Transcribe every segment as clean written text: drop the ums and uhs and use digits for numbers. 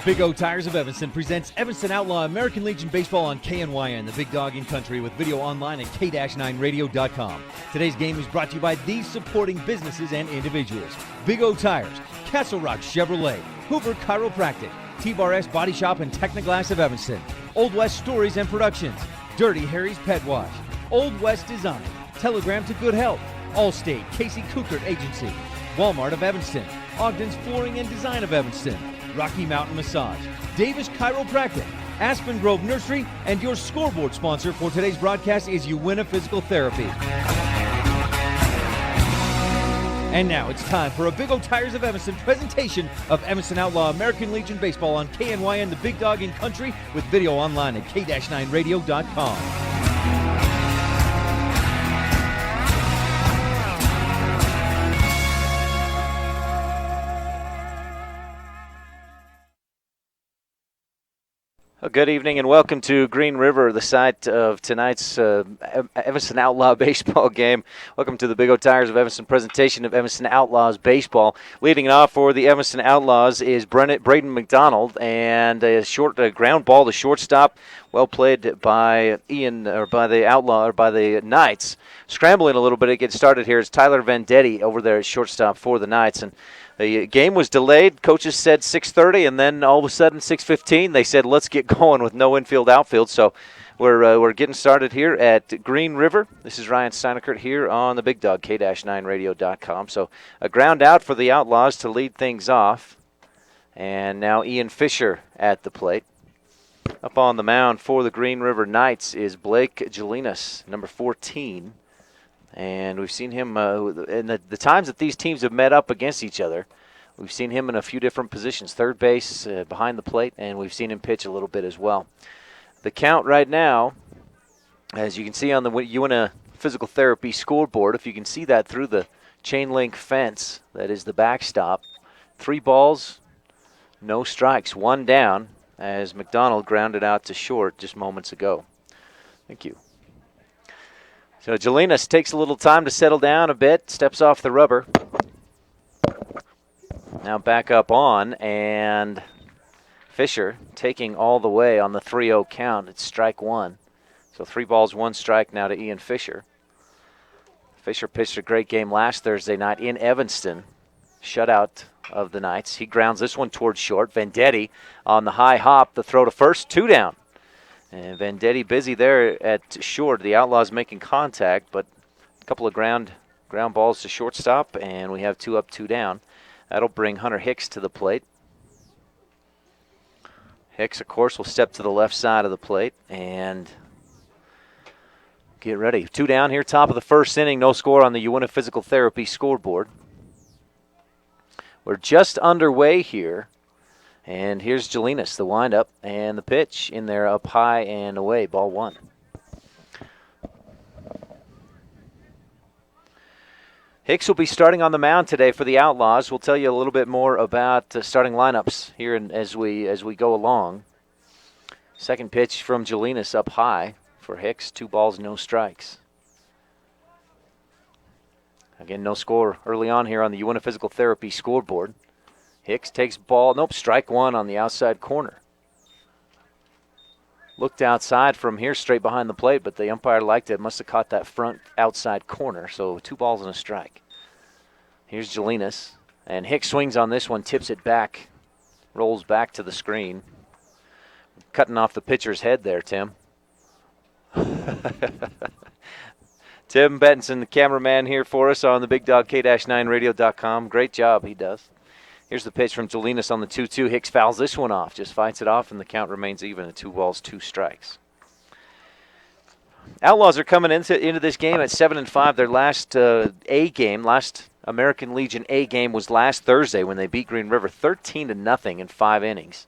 Big O Tires of Evanston presents Evanston Outlaw American Legion Baseball on KNYN, the big dog in country, with video online at k-9radio.com. Today's game is brought to you by these supporting businesses and individuals: Big O Tires, Castle Rock Chevrolet, Hoover Chiropractic, T-Bar S Body Shop and Technoglass of Evanston, Old West Stories and Productions, Dirty Harry's Pet Wash, Old West Design, Telegram to Good Health, Allstate, Casey Cookert Agency, Walmart of Evanston, Ogden's Flooring and Design of Evanston, Rocky Mountain Massage, Davis Chiropractic, Aspen Grove Nursery, and your scoreboard sponsor for today's broadcast is Uwina Physical Therapy. And now it's time for a Big O Tires of Evanston presentation of Evanston Outlaw American Legion Baseball on KNYN, the big dog in country, with video online at k-9radio.com. Good evening and welcome to Green River, the site of tonight's Evanston Outlaw baseball game. Welcome to the Big O Tires of Evanston presentation of Evanston Outlaws baseball. Leading it off for the Evanston Outlaws is Braden McDonald, and a short ground ball to shortstop. Well played by the Knights. Scrambling a little bit to get started here is Tyler Vendetti over there at shortstop for the Knights. And the game was delayed. Coaches said 6:30, and then all of a sudden 6:15 they said let's get going with no infield outfield. So we're getting started here at Green River. This is Ryan Steinekert here on the Big Dog, k-9radio.com. So a ground out for the Outlaws to lead things off. And now Ian Fisher at the plate. Up on the mound for the Green River Knights is Blake Jelinas, number 14. And we've seen him in the times that these teams have met up against each other. We've seen him in a few different positions, third base, behind the plate, and we've seen him pitch a little bit as well. The count right now, as you can see on the Uwina Physical Therapy scoreboard, if you can see that through the chain link fence, that is the backstop. 3 balls, no strikes, 1 down, as McDonald grounded out to short just moments ago. Thank you. So Jelinas takes a little time to settle down a bit, steps off the rubber. Now back up on, and Fisher taking all the way on the 3-0 count. It's strike 1. So 3 balls, 1 strike now to Ian Fisher. Fisher pitched a great game last Thursday night in Evanston. Shutout of the Knights. He grounds this one towards short. Vendetti on the high hop, the throw to first, 2 down. And Vendetti busy there at short. The Outlaws making contact, but a couple of ground balls to shortstop, and we have 2 up, 2 down. That'll bring Hunter Hicks to the plate. Hicks, of course, will step to the left side of the plate and get ready. 2 down here, top of the first inning. No score on the Uinta Physical Therapy scoreboard. We're just underway here. And here's Jelinas, the windup, and the pitch in there up high and away, ball 1. Hicks will be starting on the mound today for the Outlaws. We'll tell you a little bit more about starting lineups here as we go along. Second pitch from Jelinas up high for Hicks. 2 balls, no strikes. Again, no score early on here on the Uinta Physical Therapy scoreboard. Hicks takes ball, strike 1 on the outside corner. Looked outside from here straight behind the plate, but the umpire liked it. Must have caught that front outside corner, so 2 balls and a strike. Here's Jelinas, and Hicks swings on this one, tips it back, rolls back to the screen. Cutting off the pitcher's head there, Tim. Tim Benson, the cameraman here for us on the Big Dog K-9radio.com. Great job he does. Here's the pitch from Jelinas on the 2-2. Hicks fouls this one off, just fights it off, and the count remains even at 2 balls, 2 strikes. Outlaws are coming into this game at 7-5. Their last last American Legion A game was last Thursday when they beat Green River 13-0 in 5 innings.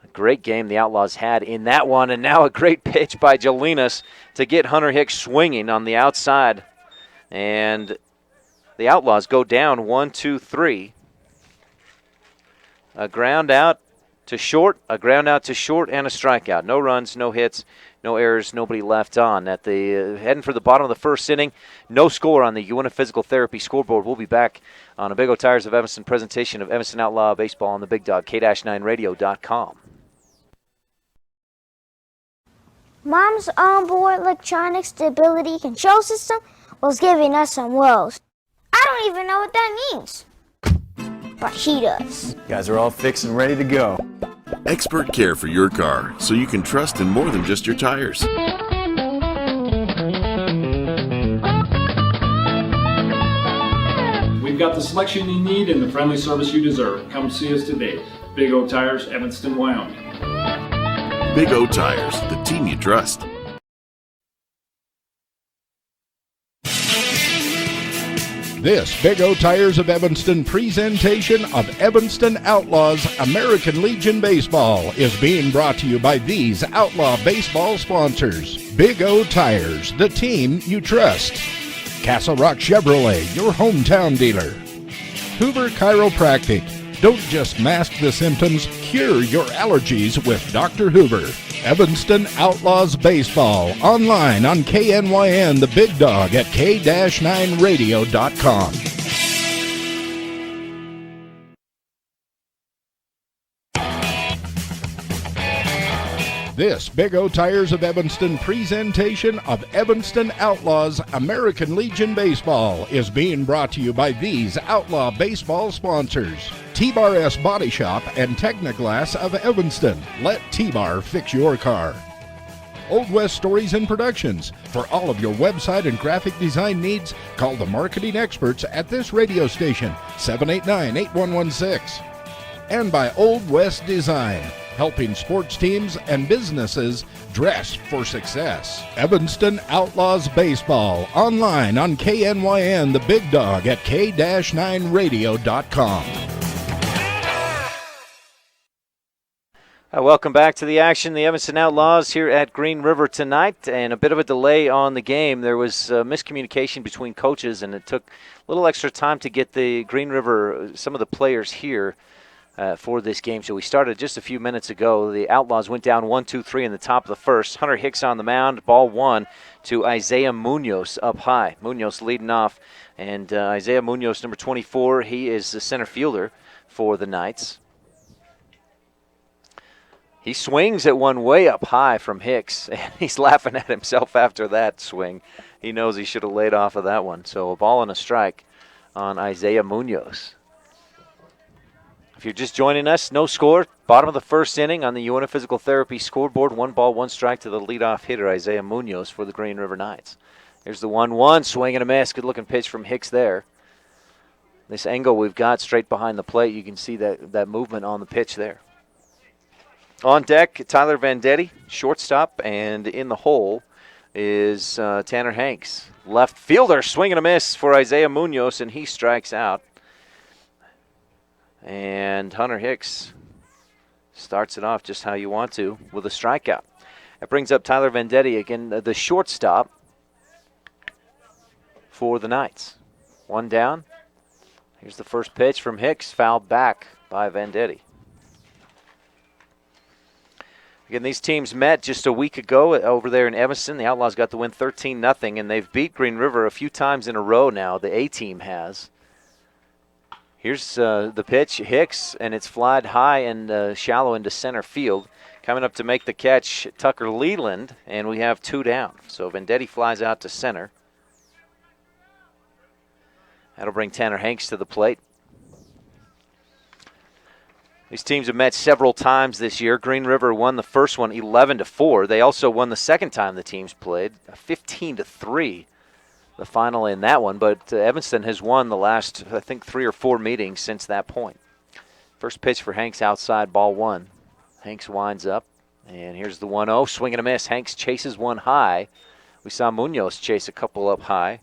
A great game the Outlaws had in that one, and now a great pitch by Jelinas to get Hunter Hicks swinging on the outside. And the Outlaws go down 1-2-3. A ground out to short, and a strikeout. No runs, no hits, no errors, nobody left on. At the heading for the bottom of the first inning, no score on the Uinta Physical Therapy scoreboard. We'll be back on a Big O Tires of Evanston presentation of Evanston Outlaw Baseball on the Big Dog, K-9radio.com. Mom's onboard electronic stability control system was giving us some woes. I don't even know what that means. But he does. You guys are all fixed and ready to go. Expert care for your car, so you can trust in more than just your tires. We've got the selection you need and the friendly service you deserve. Come see us today. Big O Tires, Evanston, Wyoming. Big O Tires, the team you trust. This Big O Tires of Evanston presentation of Evanston Outlaws American Legion Baseball is being brought to you by these Outlaw Baseball sponsors. Big O Tires, the team you trust. Castle Rock Chevrolet, your hometown dealer. Hoover Chiropractic. Don't just mask the symptoms, cure your allergies with Dr. Hoover. Evanston Outlaws Baseball, online on KNYN, the Big Dog at K-9radio.com. This Big O Tires of Evanston presentation of Evanston Outlaws American Legion Baseball is being brought to you by these Outlaw Baseball sponsors. T-Bar S Body Shop and Technoglass of Evanston. Let T-Bar fix your car. Old West Stories and Productions. For all of your website and graphic design needs, call the marketing experts at this radio station, 789-8116. And by Old West Design, helping sports teams and businesses dress for success. Evanston Outlaws Baseball, online on KNYN, the Big Dog at K-9radio.com. Welcome back to the action. The Evanston Outlaws here at Green River tonight, and a bit of a delay on the game. There was miscommunication between coaches, and it took a little extra time to get the Green River, some of the players here for this game. So we started just a few minutes ago. The Outlaws went down 1-2-3 in the top of the first. Hunter Hicks on the mound, ball 1 to Isaiah Munoz up high. Munoz leading off, and Isaiah Munoz, number 24, he is the center fielder for the Knights. He swings at one way up high from Hicks, and he's laughing at himself after that swing. He knows he should have laid off of that one. So a ball and a strike on Isaiah Munoz. If you're just joining us, no score. Bottom of the first inning on the UNA Physical Therapy scoreboard. 1 ball, 1 strike to the leadoff hitter, Isaiah Munoz, for the Green River Knights. Here's the 1-1, swing and a miss. Good-looking pitch from Hicks there. This angle we've got straight behind the plate, you can see that movement on the pitch there. On deck, Tyler Vendetti, shortstop, and in the hole is Tanner Hanks. Left fielder, swing and a miss for Isaiah Munoz, and he strikes out. And Hunter Hicks starts it off just how you want to with a strikeout. That brings up Tyler Vendetti again, the shortstop for the Knights. 1 down. Here's the first pitch from Hicks, fouled back by Vendetti. Again, these teams met just a week ago over there in Evanston. The Outlaws got the win 13-0, and they've beat Green River a few times in a row now. The A-team has. Here's the pitch, Hicks, and it's flied high and shallow into center field. Coming up to make the catch, Tucker Leland, and we have 2 down. So Vendetti flies out to center. That'll bring Tanner Hanks to the plate. These teams have met several times this year. Green River won the first one 11-4. They also won the second time the teams played, 15-3. The final in that one, but Evanston has won the last, I think, 3 or 4 meetings since that point. First pitch for Hanks outside, ball 1. Hanks winds up, and here's the 1-0, swing and a miss. Hanks chases one high. We saw Munoz chase a couple up high.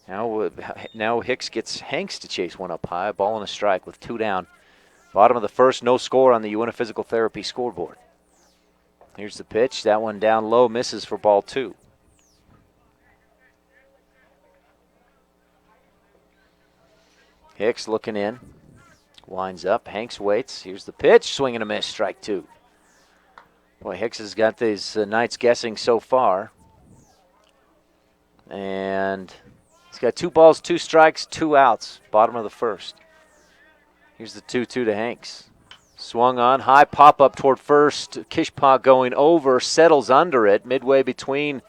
Now Hicks gets Hanks to chase one up high, ball and a strike with 2 down. Bottom of the first, no score on the UNA Physical Therapy scoreboard. Here's the pitch, that one down low, misses for ball 2. Hicks looking in, winds up, Hanks waits. Here's the pitch, swing and a miss, strike 2. Boy, Hicks has got these Knights guessing so far. And he's got 2 balls, 2 strikes, 2 outs, bottom of the first. Here's the 2-2 to Hanks. Swung on, high pop up toward first. Kishpa going over, settles under it, midway between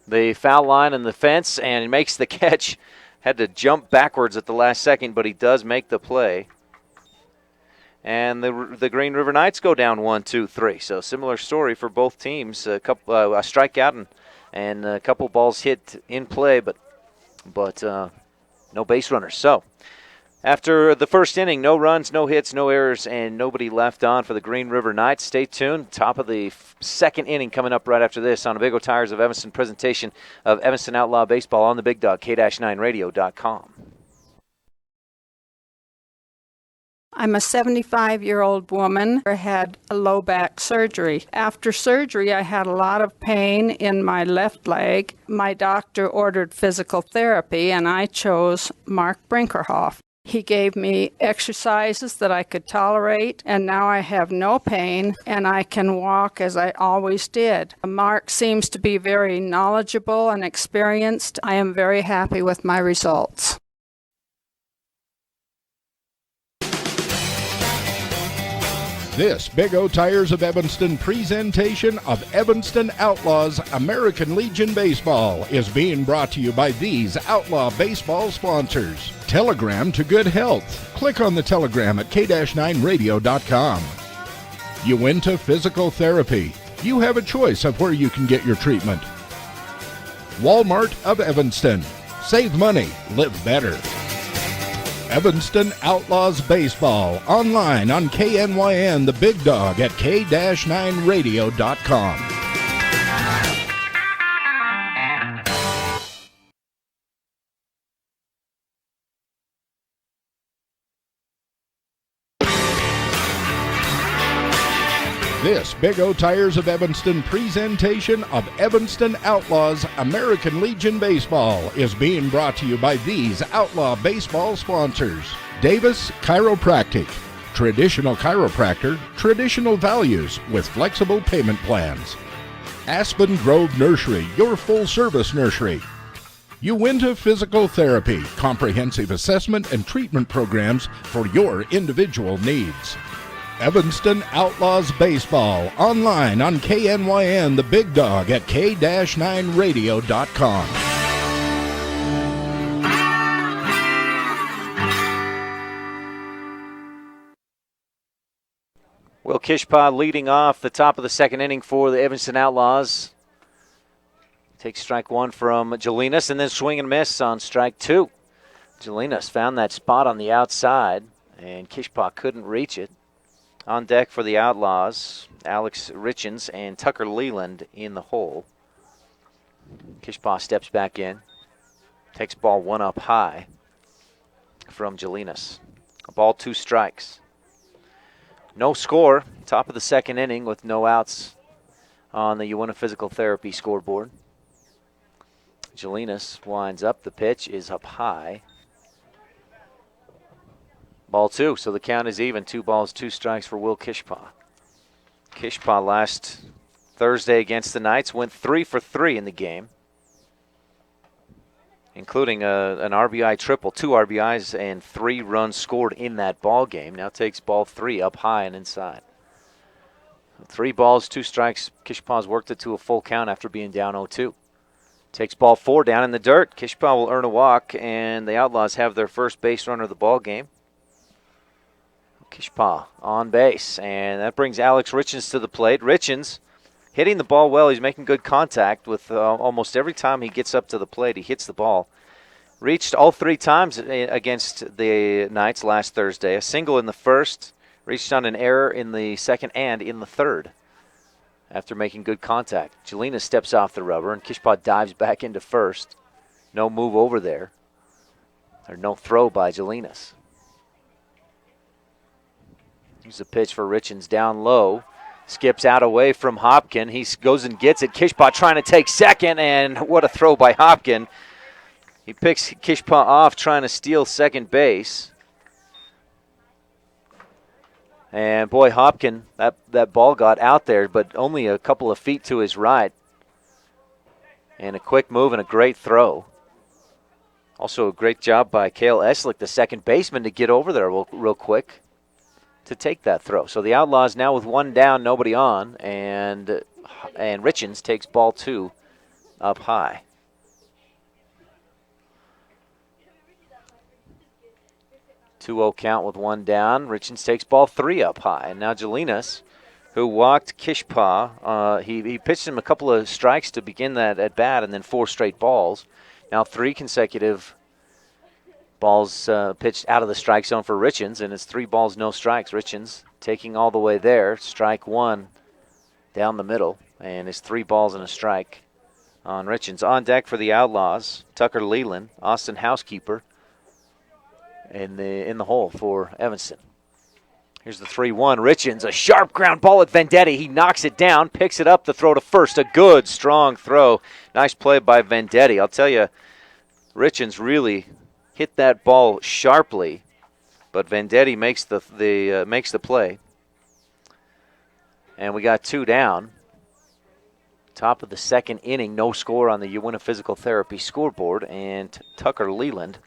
the foul line and the fence, and he makes the catch. Had to jump backwards at the last second, but he does make the play. And the Green River Knights go down 1-2-3. So similar story for both teams. A strikeout and a couple balls hit in play, but no base runners. So after the first inning, no runs, no hits, no errors, and nobody left on for the Green River Knights. Stay tuned. Top of the second inning coming up right after this on a Big O Tires of Evanston presentation of Evanston Outlaw Baseball on the Big Dog, K-9radio.com. I'm a 75-year-old woman who had a low back surgery. After surgery, I had a lot of pain in my left leg. My doctor ordered physical therapy, and I chose Mark Brinkerhoff. He gave me exercises that I could tolerate, and now I have no pain, and I can walk as I always did. Mark seems to be very knowledgeable and experienced. I am very happy with my results. This Big O Tires of Evanston presentation of Evanston Outlaws American Legion Baseball is being brought to you by these Outlaw Baseball sponsors. Telegram to good health. Click on the telegram at k-9radio.com. Uinta Physical Therapy. You have a choice of where you can get your treatment. Walmart of Evanston. Save money, live better. Evanston Outlaws Baseball, online on KNYN, the Big Dog at k-9radio.com. This Big O Tires of Evanston presentation of Evanston Outlaws American Legion Baseball is being brought to you by these Outlaw Baseball sponsors. Davis Chiropractic. Traditional chiropractor, traditional values with flexible payment plans. Aspen Grove Nursery, your full-service nursery. Uinta Physical Therapy, comprehensive assessment and treatment programs for your individual needs. Evanston Outlaws Baseball, online on KNYN, the Big Dog at k-9radio.com. Kishpa leading off the top of the second inning for the Evanston Outlaws. Takes strike one from Jelinas, and then swing and miss on strike two. Jelinas found that spot on the outside, and Kishpa couldn't reach it. On deck for the Outlaws, Alex Richens and Tucker Leland in the hole. Kishpa steps back in, takes ball one up high from Jelinas. A ball, 2 strikes. No score, top of the second inning with no outs on the Uinta Physical Therapy scoreboard. Jelinas winds up, the pitch is up high. Ball 2, so the count is even. 2 balls, 2 strikes for Will Kishpa. Kishpa last Thursday against the Knights went 3 for 3 in the game, including an RBI triple, 2 RBIs and 3 runs scored in that ball game. Now takes ball 3 up high and inside. 3 balls, 2 strikes. Kishpa's worked it to a full count after being down 0-2. Takes ball 4 down in the dirt. Kishpa will earn a walk, and the Outlaws have their first base runner of the ball game. Kishpa on base, and that brings Alex Richens to the plate. Richens hitting the ball well. He's making good contact with almost every time he gets up to the plate. He hits the ball. Reached all 3 times against the Knights last Thursday. A single in the first, reached on an error in the second and in the third after making good contact. Jelena steps off the rubber, and Kishpa dives back into first. No move over there, or no throw by Jelenas. Here's a pitch for Richens down low. Skips out away from Hopkin. He goes and gets it. Kishpa trying to take second, and what a throw by Hopkin. He picks Kishpa off trying to steal second base. And boy, Hopkin, that ball got out there, but only a couple of feet to his right. And a quick move and a great throw. Also a great job by Cale Eslick, the second baseman, to get over there real quick to take that throw. So the Outlaws now with 1 down, nobody on, and Richens takes ball 2 up high. Two-0 count with 1 down. Richens takes ball 3 up high. And now Jelinas, who walked Kishpa, he pitched him a couple of strikes to begin that at bat, and then 4 straight balls. Now 3 consecutive balls pitched out of the strike zone for Richens, and it's 3 balls, no strikes. Richens taking all the way there. Strike 1 down the middle, and it's 3 balls and a strike on Richens. On deck for the Outlaws, Tucker Leland, Austin Housekeeper in the hole for Evanston. Here's the 3-1. Richens, a sharp ground ball at Vendetti. He knocks it down, picks it up, the throw to first. A good, strong throw. Nice play by Vendetti. I'll tell you, Richens really hit that ball sharply, but Vendetti makes the play. And we got 2 down. Top of the second inning, no score on the Uinta Physical Therapy scoreboard, and Tucker Leland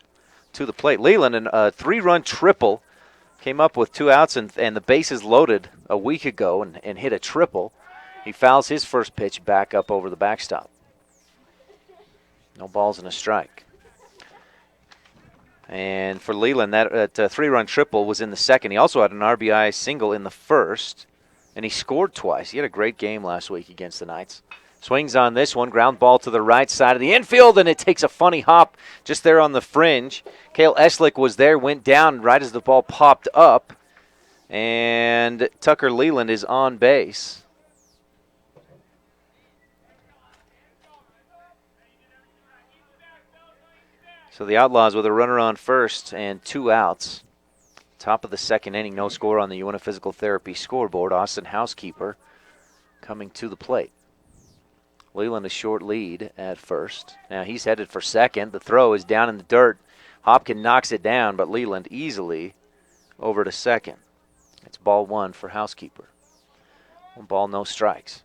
to the plate. Leland, a 3-run triple, came up with 2 outs and the bases loaded a week ago and hit a triple. He fouls his first pitch back up over the backstop. No balls and a strike. And for Leland, that 3-run triple was in the second. He also had an RBI single in the first, and he scored twice. He had a great game last week against the Knights. Swings on this one, ground ball to the right side of the infield, and it takes a funny hop just there on the fringe. Cale Eslick was there, went down right as the ball popped up, and Tucker Leland is on base. So the Outlaws with a runner on first and 2 outs. Top of the second inning, no score on the Uinta Physical Therapy scoreboard. Austin Housekeeper coming to the plate. Leland a short lead at first. Now he's headed for second. The throw is down in the dirt. Hopkin knocks it down, but Leland easily over to second. It's ball 1 for Housekeeper. 1 ball, no strikes.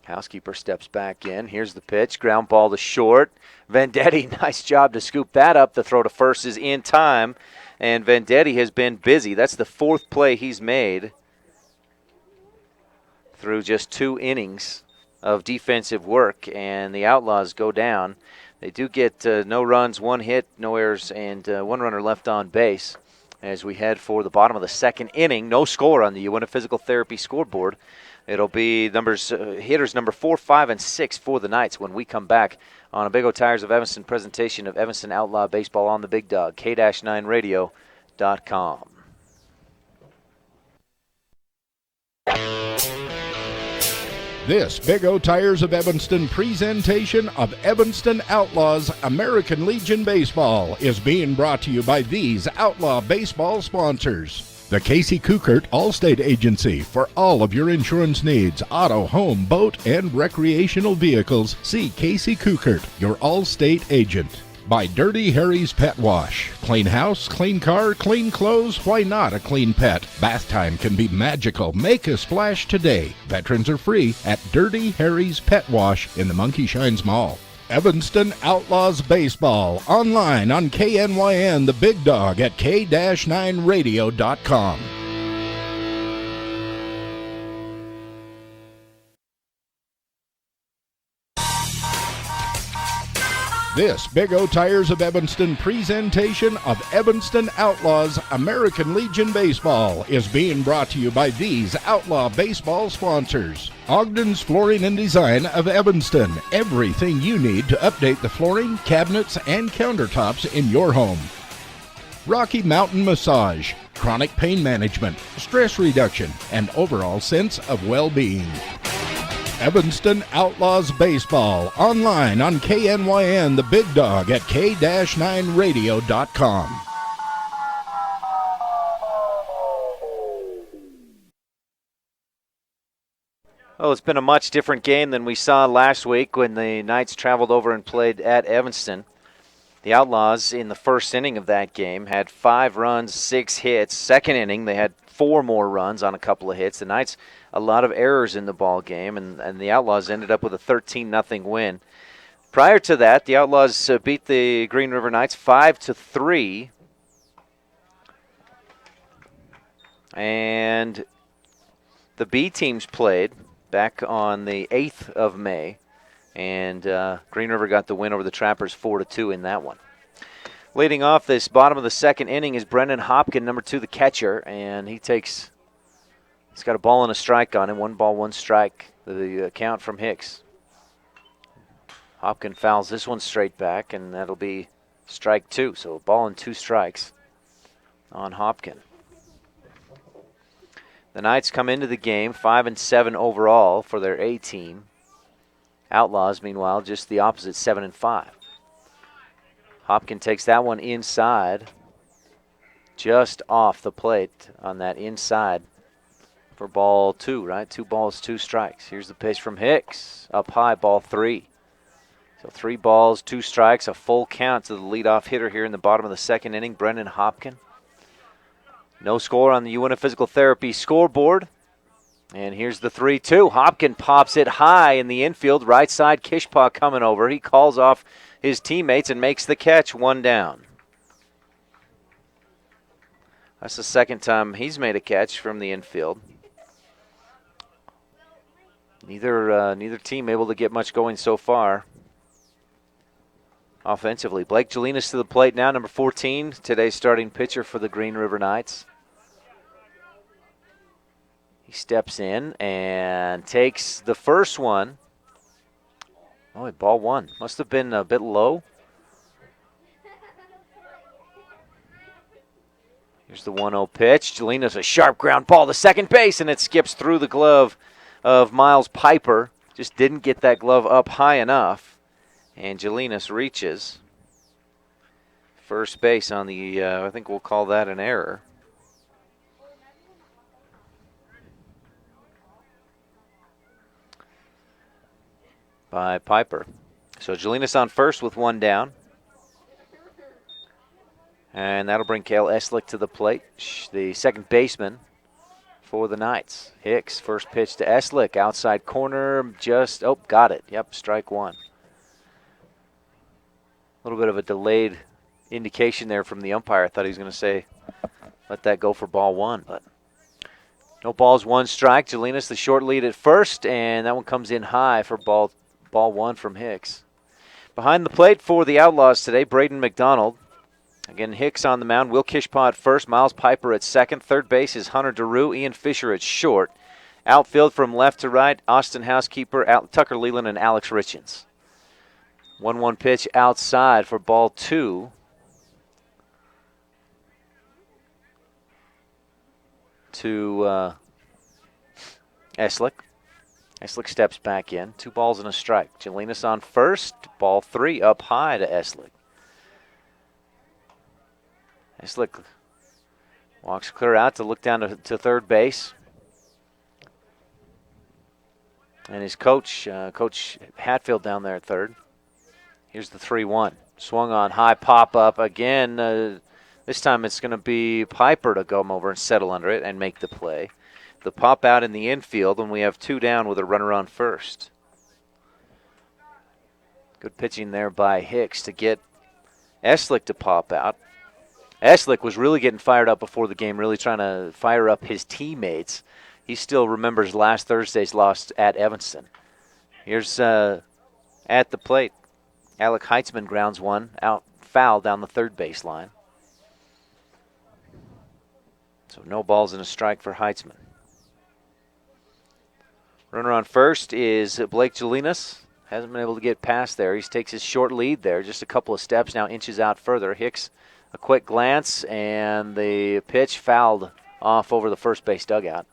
Housekeeper steps back in. Here's the pitch. Ground ball to short. Vendetti, nice job to scoop that up. The throw to first is in time. And Vendetti has been busy. That's the 4th play he's made through just 2 innings of defensive work. And the Outlaws go down. They do get no runs, 1 hit, no errors, and 1 runner left on base as we head for the bottom of the 2nd inning. No score on the Uinta Physical Therapy scoreboard. It'll be hitters number 4, 5, and 6 for the Knights when we come back on a Big O Tires of Evanston presentation of Evanston Outlaw Baseball on the Big Dog, K-9radio.com. This Big O Tires of Evanston presentation of Evanston Outlaws American Legion Baseball is being brought to you by these Outlaw Baseball sponsors. The Casey Kukert Allstate Agency for all of your insurance needs, auto, home, boat, and recreational vehicles. See Casey Kukert, your Allstate agent. By Dirty Harry's Pet Wash. Clean house, clean car, clean clothes, why not a clean pet? Bath time can be magical. Make a splash today. Veterans are free at Dirty Harry's Pet Wash in the Monkey Shines Mall. Evanston Outlaws Baseball. Online on KNYN, the Big Dog at K-9radio.com. This Big O Tires of Evanston presentation of Evanston Outlaws American Legion Baseball is being brought to you by these Outlaw Baseball sponsors. Ogden's Flooring and Design of Evanston. Everything you need to update the flooring, cabinets, and countertops in your home. Rocky Mountain Massage. Chronic pain management, stress reduction, and overall sense of well-being. Evanston Outlaws Baseball. Online on KNYN, the Big Dog at K-9radio.com. Well, it's been a much different game than we saw last week when the Knights traveled over and played at Evanston. The Outlaws in the first inning of that game had 5 runs, 6 hits. Second inning, they had 4 more runs on a couple of hits. The Knights, a lot of errors in the ball game, and the Outlaws ended up with a 13-0 win. Prior to that, the Outlaws beat the Green River Knights 5-3. And the B teams played back on the 8th of May, and Green River got the win over the Trappers 4-2 in that one. Leading off this bottom of the 2nd inning is Brendan Hopkin, number 2, the catcher, and he's got a ball and a strike on him. 1 ball, 1 strike, the count from Hicks. Hopkin fouls this one straight back, and that'll be strike 2. So a ball and 2 strikes on Hopkin. The Knights come into the game 5-7 overall for their A team. Outlaws, meanwhile, just the opposite, 7-5. Hopkin takes that one inside, just off the plate on that inside for ball 2, right? 2 balls, 2 strikes. Here's the pitch from Hicks. Up high, ball 3. So 3 balls, 2 strikes, a full count to the leadoff hitter here in the bottom of the 2nd inning, Brendan Hopkin. No score on the Uinta Physical Therapy scoreboard. And here's the 3-2. Hopkin pops it high in the infield. Right side, Kishpaw coming over. He calls off his teammates and makes the catch. 1 down. That's the 2nd time he's made a catch from the infield. Neither team able to get much going so far offensively. Blake Jelinas to the plate now, number 14, today's starting pitcher for the Green River Knights. He steps in and takes the first one. Oh, ball 1. Must have been a bit low. Here's the 1-0 pitch. Jelinas, a sharp ground ball to second base, and it skips through the glove of Miles Piper. Just didn't get that glove up high enough. And Jelinas reaches first base on the, I think we'll call that an error. By Piper. So Jelinas on first with 1 down. And that'll bring Cale Eslick to the plate, the second baseman for the Knights. Hicks, first pitch to Eslick, outside corner, got it. Yep, strike 1. A little bit of a delayed indication there from the umpire. I thought he was going to say, let that go for ball 1, but no balls, 1 strike. Jelinas the short lead at first, and that one comes in high for ball 1 from Hicks. Behind the plate for the Outlaws today, Braden McDonald. Again, Hicks on the mound. Will Kishpaw at first. Miles Piper at second. Third base is Hunter DeRue. Ian Fisher at short. Outfield from left to right, Austin Housekeeper, Tucker Leland, and Alex Richens. 1-1 pitch outside for ball 2. To Eslick. Eslick steps back in. 2 balls and a strike. Jelinas on first. Ball 3 up high to Eslick. Eslick walks clear out to look down to third base. And his coach, Coach Hatfield, down there at third. Here's the 3-1. Swung on high, pop up again. This time it's going to be Piper to come over and settle under it and make the play. The pop out in the infield when we have 2 down with a runner on first. Good pitching there by Hicks to get Eslick to pop out. Eslick was really getting fired up before the game, really trying to fire up his teammates. He still remembers last Thursday's loss at Evanston. Here's at the plate. Alec Heitzman grounds one out foul down the third baseline. So no balls and a strike for Heitzman. Runner on first is Blake Jelinas. Hasn't been able to get past there. He takes his short lead there, just a couple of steps, now inches out further. Hicks, a quick glance, and the pitch fouled off over the first base dugout.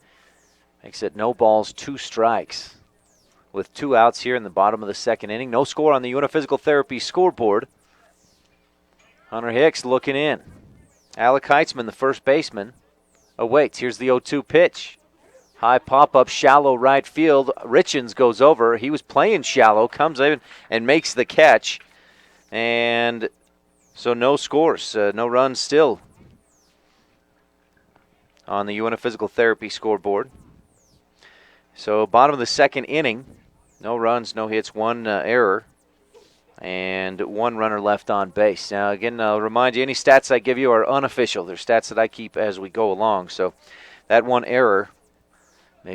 Makes it no balls, 2 strikes. With 2 outs here in the bottom of the second inning. No score on the Uniphysical Therapy scoreboard. Hunter Hicks looking in. Alec Heitzman, the first baseman, awaits. Here's the 0-2 pitch. High pop-up, shallow right field. Richens goes over. He was playing shallow, comes in and makes the catch. And so no scores, no runs still on the Uniphysical Therapy scoreboard. So bottom of the second inning, no runs, no hits, 1 error, and 1 runner left on base. Now, again, I'll remind you, any stats I give you are unofficial. They're stats that I keep as we go along. So that 1 error may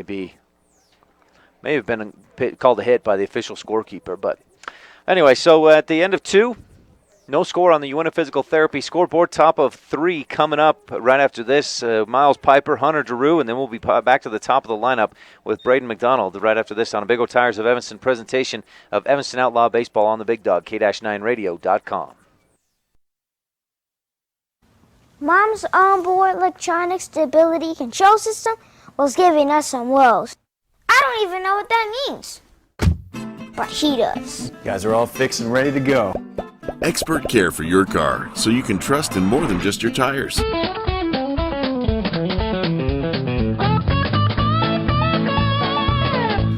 have been called a hit by the official scorekeeper. But anyway, so at the end of 2, no score on the Uniphysical Therapy scoreboard. Top of 3 coming up right after this. Miles Piper, Hunter DeRue, and then we'll be back to the top of the lineup with Braden McDonald right after this on a Big O Tires of Evanston presentation of Evanston Outlaw Baseball on the Big Dog, K-9radio.com. Mom's onboard electronic stability control system was giving us some woes. I don't even know what that means. But he does. You guys are all fixed and ready to go. Expert care for your car, so you can trust in more than just your tires.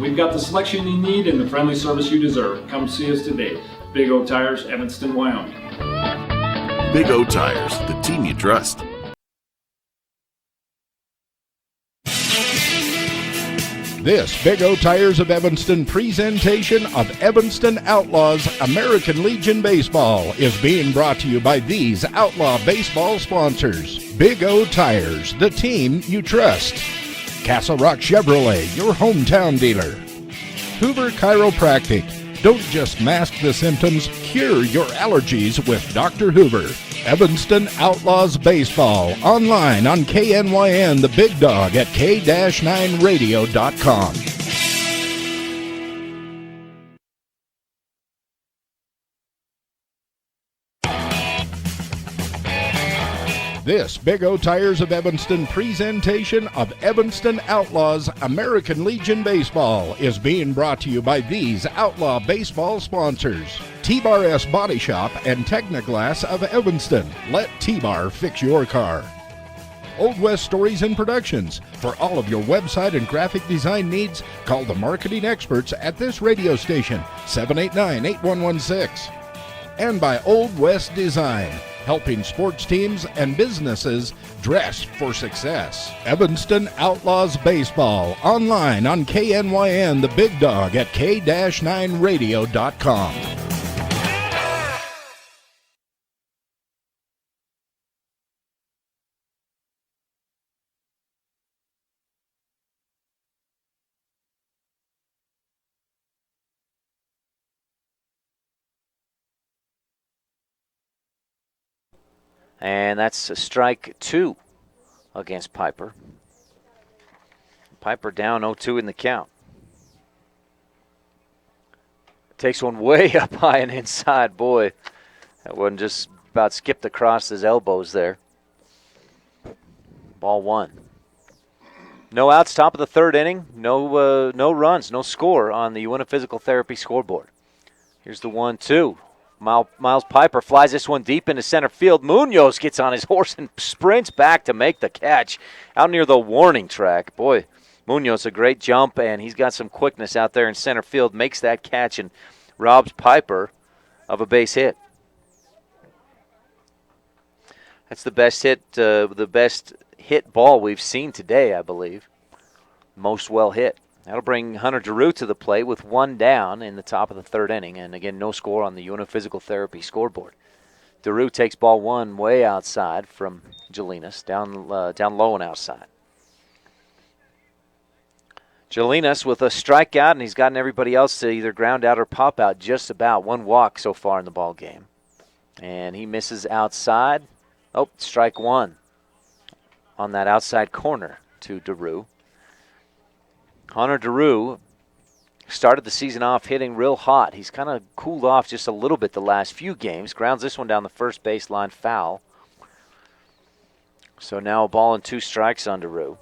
We've got the selection you need and the friendly service you deserve. Come see us today. Big O Tires, Evanston, Wyoming. Big O Tires, the team you trust. This Big O Tires of Evanston presentation of Evanston Outlaws American Legion Baseball is being brought to you by these Outlaw Baseball sponsors. Big O Tires, the team you trust. Castle Rock Chevrolet, your hometown dealer. Hoover Chiropractic. Don't just mask the symptoms, cure your allergies with Dr. Hoover. Evanston Outlaws Baseball, online on KNYN, the Big Dog at K-9radio.com. This Big O Tires of Evanston presentation of Evanston Outlaws American Legion Baseball is being brought to you by these Outlaw Baseball sponsors. T-Bar S Body Shop and Technoglass of Evanston. Let T-Bar fix your car. Old West Stories and Productions. For all of your website and graphic design needs, call the marketing experts at this radio station, 789-8116. And by Old West Design, helping sports teams and businesses dress for success. Evanston Outlaws Baseball, online on KNYN, the Big Dog at K-9radio.com. And that's a strike 2 against Piper. Piper down 0-2 in the count. Takes one way up high and inside. Boy, that one just about skipped across his elbows there. Ball 1. No outs, top of the third inning. No runs, no score on the UNF Physical Therapy scoreboard. Here's the 1-2. Miles Piper flies this one deep into center field. Munoz gets on his horse and sprints back to make the catch out near the warning track. Boy, Munoz, a great jump, and he's got some quickness out there in center field. Makes that catch and robs Piper of a base hit. That's the best hit ball we've seen today, I believe. Most well hit. That'll bring Hunter Giroux to the plate with one down in the top of the third inning. And again, no score on the UNF Physical Therapy scoreboard. Giroux takes ball 1 way outside from Jelinas, down low and outside. Jelinas with a strikeout, and he's gotten everybody else to either ground out or pop out just about. 1 walk so far in the ball game. And he misses outside. Oh, strike 1 on that outside corner to Giroux. Hunter Giroux started the season off hitting real hot. He's kind of cooled off just a little bit the last few games. Grounds this one down the first baseline foul. So now a ball and 2 strikes on Giroux.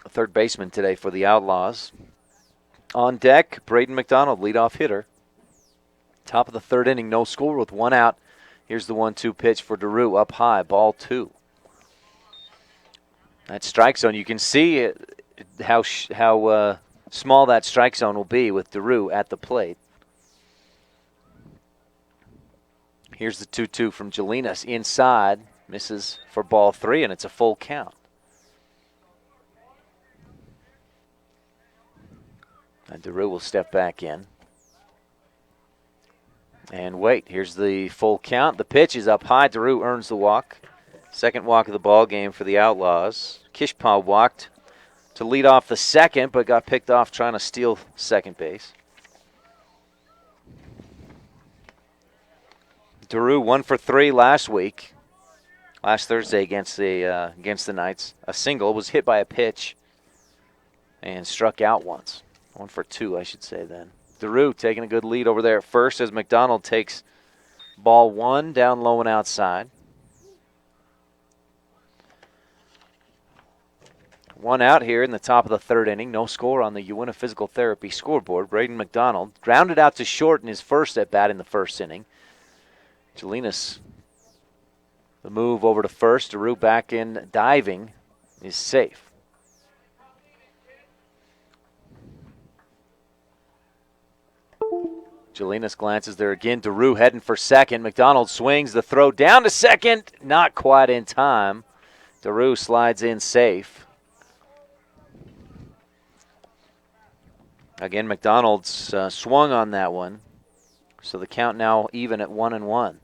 A third baseman today for the Outlaws. On deck, Braden McDonald, leadoff hitter. Top of the third inning, no score with 1 out. Here's the 1-2 pitch for Giroux up high, ball 2. That strike zone, you can see how small that strike zone will be with Giroux at the plate. Here's the 2-2 from Jelinas inside, misses for ball 3, and it's a full count. And Giroux will step back in. And wait, here's the full count. The pitch is up high. Giroux earns the walk. Second walk of the ball game for the Outlaws. Kishpa walked to lead off the second, but got picked off trying to steal second base. Giroux 1 for 3 last Thursday against the Knights. A single, was hit by a pitch and struck out once. 1 for 2, I should say then. Giroux taking a good lead over there at first as McDonald takes ball 1 down low and outside. 1 out here in the top of the third inning. No score on the UNF Physical Therapy scoreboard. Braden McDonald grounded out to short in his first at bat in the first inning. Jelinas, the move over to first. Giroux back in diving is safe. Jelinas glances there again. Giroux heading for second. McDonald swings the throw down to second. Not quite in time. Giroux slides in safe. Again, McDonald's swung on that one. So the count now even at 1-1.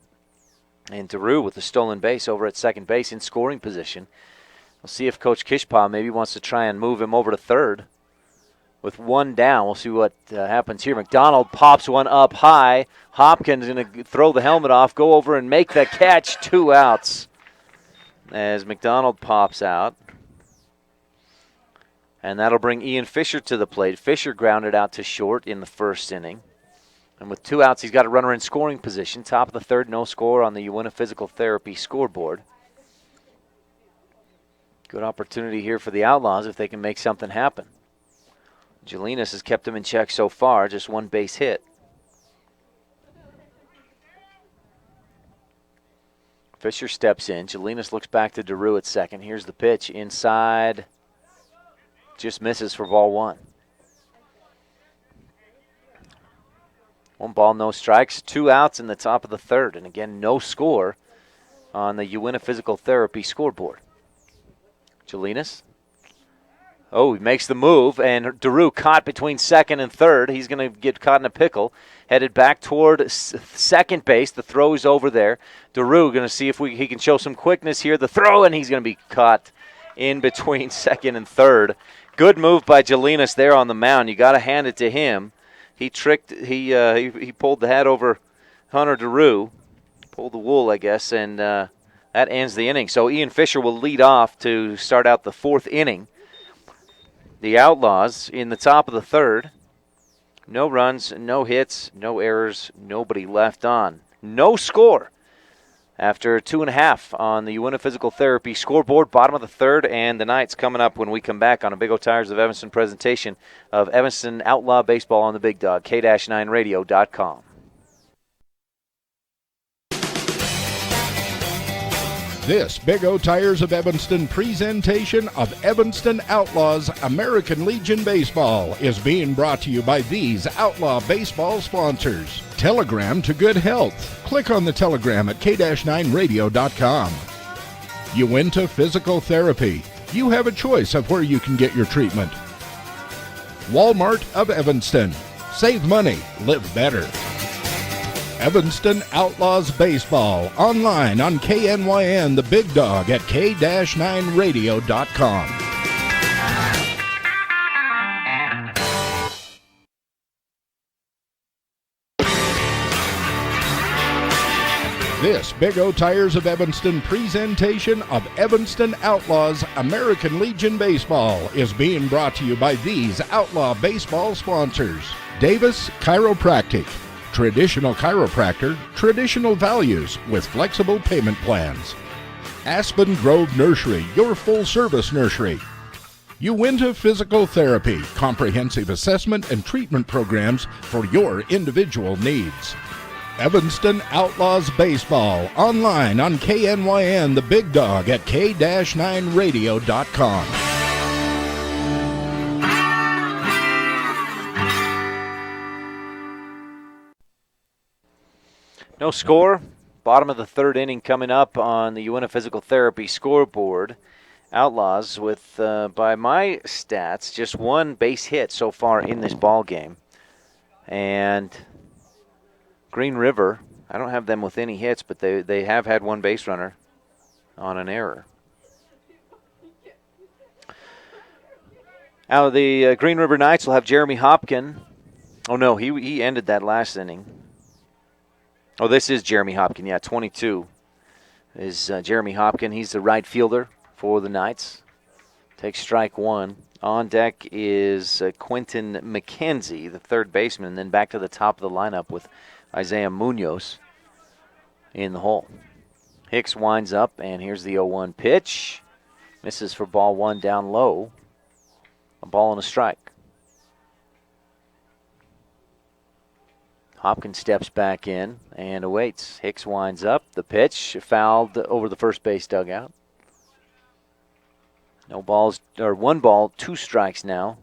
And Giroux with the stolen base over at second base in scoring position. We'll see if Coach Kishpa maybe wants to try and move him over to third. With 1 down, we'll see what happens here. McDonald pops one up high. Hopkins going to throw the helmet off, go over and make the catch. 2 outs as McDonald pops out. And that'll bring Ian Fisher to the plate. Fisher grounded out to short in the first inning. And with 2 outs, he's got a runner in scoring position. Top of the third, no score on the UNF Physical Therapy scoreboard. Good opportunity here for the Outlaws if they can make something happen. Jelinas has kept him in check so far, just 1 base hit. Fisher steps in. Jelinas looks back to Giroux at second. Here's the pitch inside. Just misses for ball 1. 1 ball, no strikes. 2 outs in the top of the third. And again, no score on the UNF Physical Therapy scoreboard. Jelinas. Oh, he makes the move, and Giroux caught between second and third. He's going to get caught in a pickle. Headed back toward second base. The throw is over there. Giroux going to see if he can show some quickness here. The throw, and he's going to be caught in between second and third. Good move by Jelinas there on the mound. You got to hand it to him. He pulled the hat over Hunter Giroux. pull the wool, I guess, and that ends the inning. So Ian Fisher will lead off to start out the 4th inning. The Outlaws in the top of the 3rd. No runs, no hits, no errors, nobody left on. No score after 2.5 on the Uinta Physical Therapy scoreboard, bottom of the 3rd, and the Knights coming up when we come back on a Big O Tires of Evanston presentation of Evanston Outlaw Baseball on the Big Dog, K-9radio.com. This Big O Tires of Evanston presentation of Evanston Outlaws American Legion Baseball is being brought to you by these Outlaw Baseball sponsors. Telegram to good health. Click on the telegram at K-9radio.com. Uinta Physical Therapy. You have a choice of where you can get your treatment. Walmart of Evanston. Save money, live better. Evanston Outlaws Baseball, online on KNYN, the Big Dog, at K-9radio.com. This Big O Tires of Evanston presentation of Evanston Outlaws American Legion Baseball is being brought to you by these Outlaw Baseball sponsors. Davis Chiropractic. Traditional chiropractor, traditional values with flexible payment plans. Aspen Grove Nursery, your full-service nursery. Uinta Physical Therapy, comprehensive assessment and treatment programs for your individual needs. Evanston Outlaws Baseball, online on KNYN, the Big Dog, at K-9radio.com. No score. Bottom of the 3rd inning coming up on the Uinta Physical Therapy scoreboard. Outlaws with, by my stats, just 1 base hit so far in this ball game. And Green River, I don't have them with any hits, but they have had 1 base runner on an error. Now the Green River Knights will have Jeremy Hopkin. Oh, no, he ended that last inning. Oh, this is Jeremy Hopkin. Yeah, 22 is Jeremy Hopkin. He's the right fielder for the Knights. Takes strike 1. On deck is Quentin McKenzie, the 3rd baseman, and then back to the top of the lineup with Isaiah Munoz in the hole. Hicks winds up, and here's the 0-1 pitch. Misses for ball 1 down low. A ball and a strike. Hopkins steps back in and awaits. Hicks winds up. The pitch fouled over the first base dugout. No balls, or 1 ball, 2 strikes now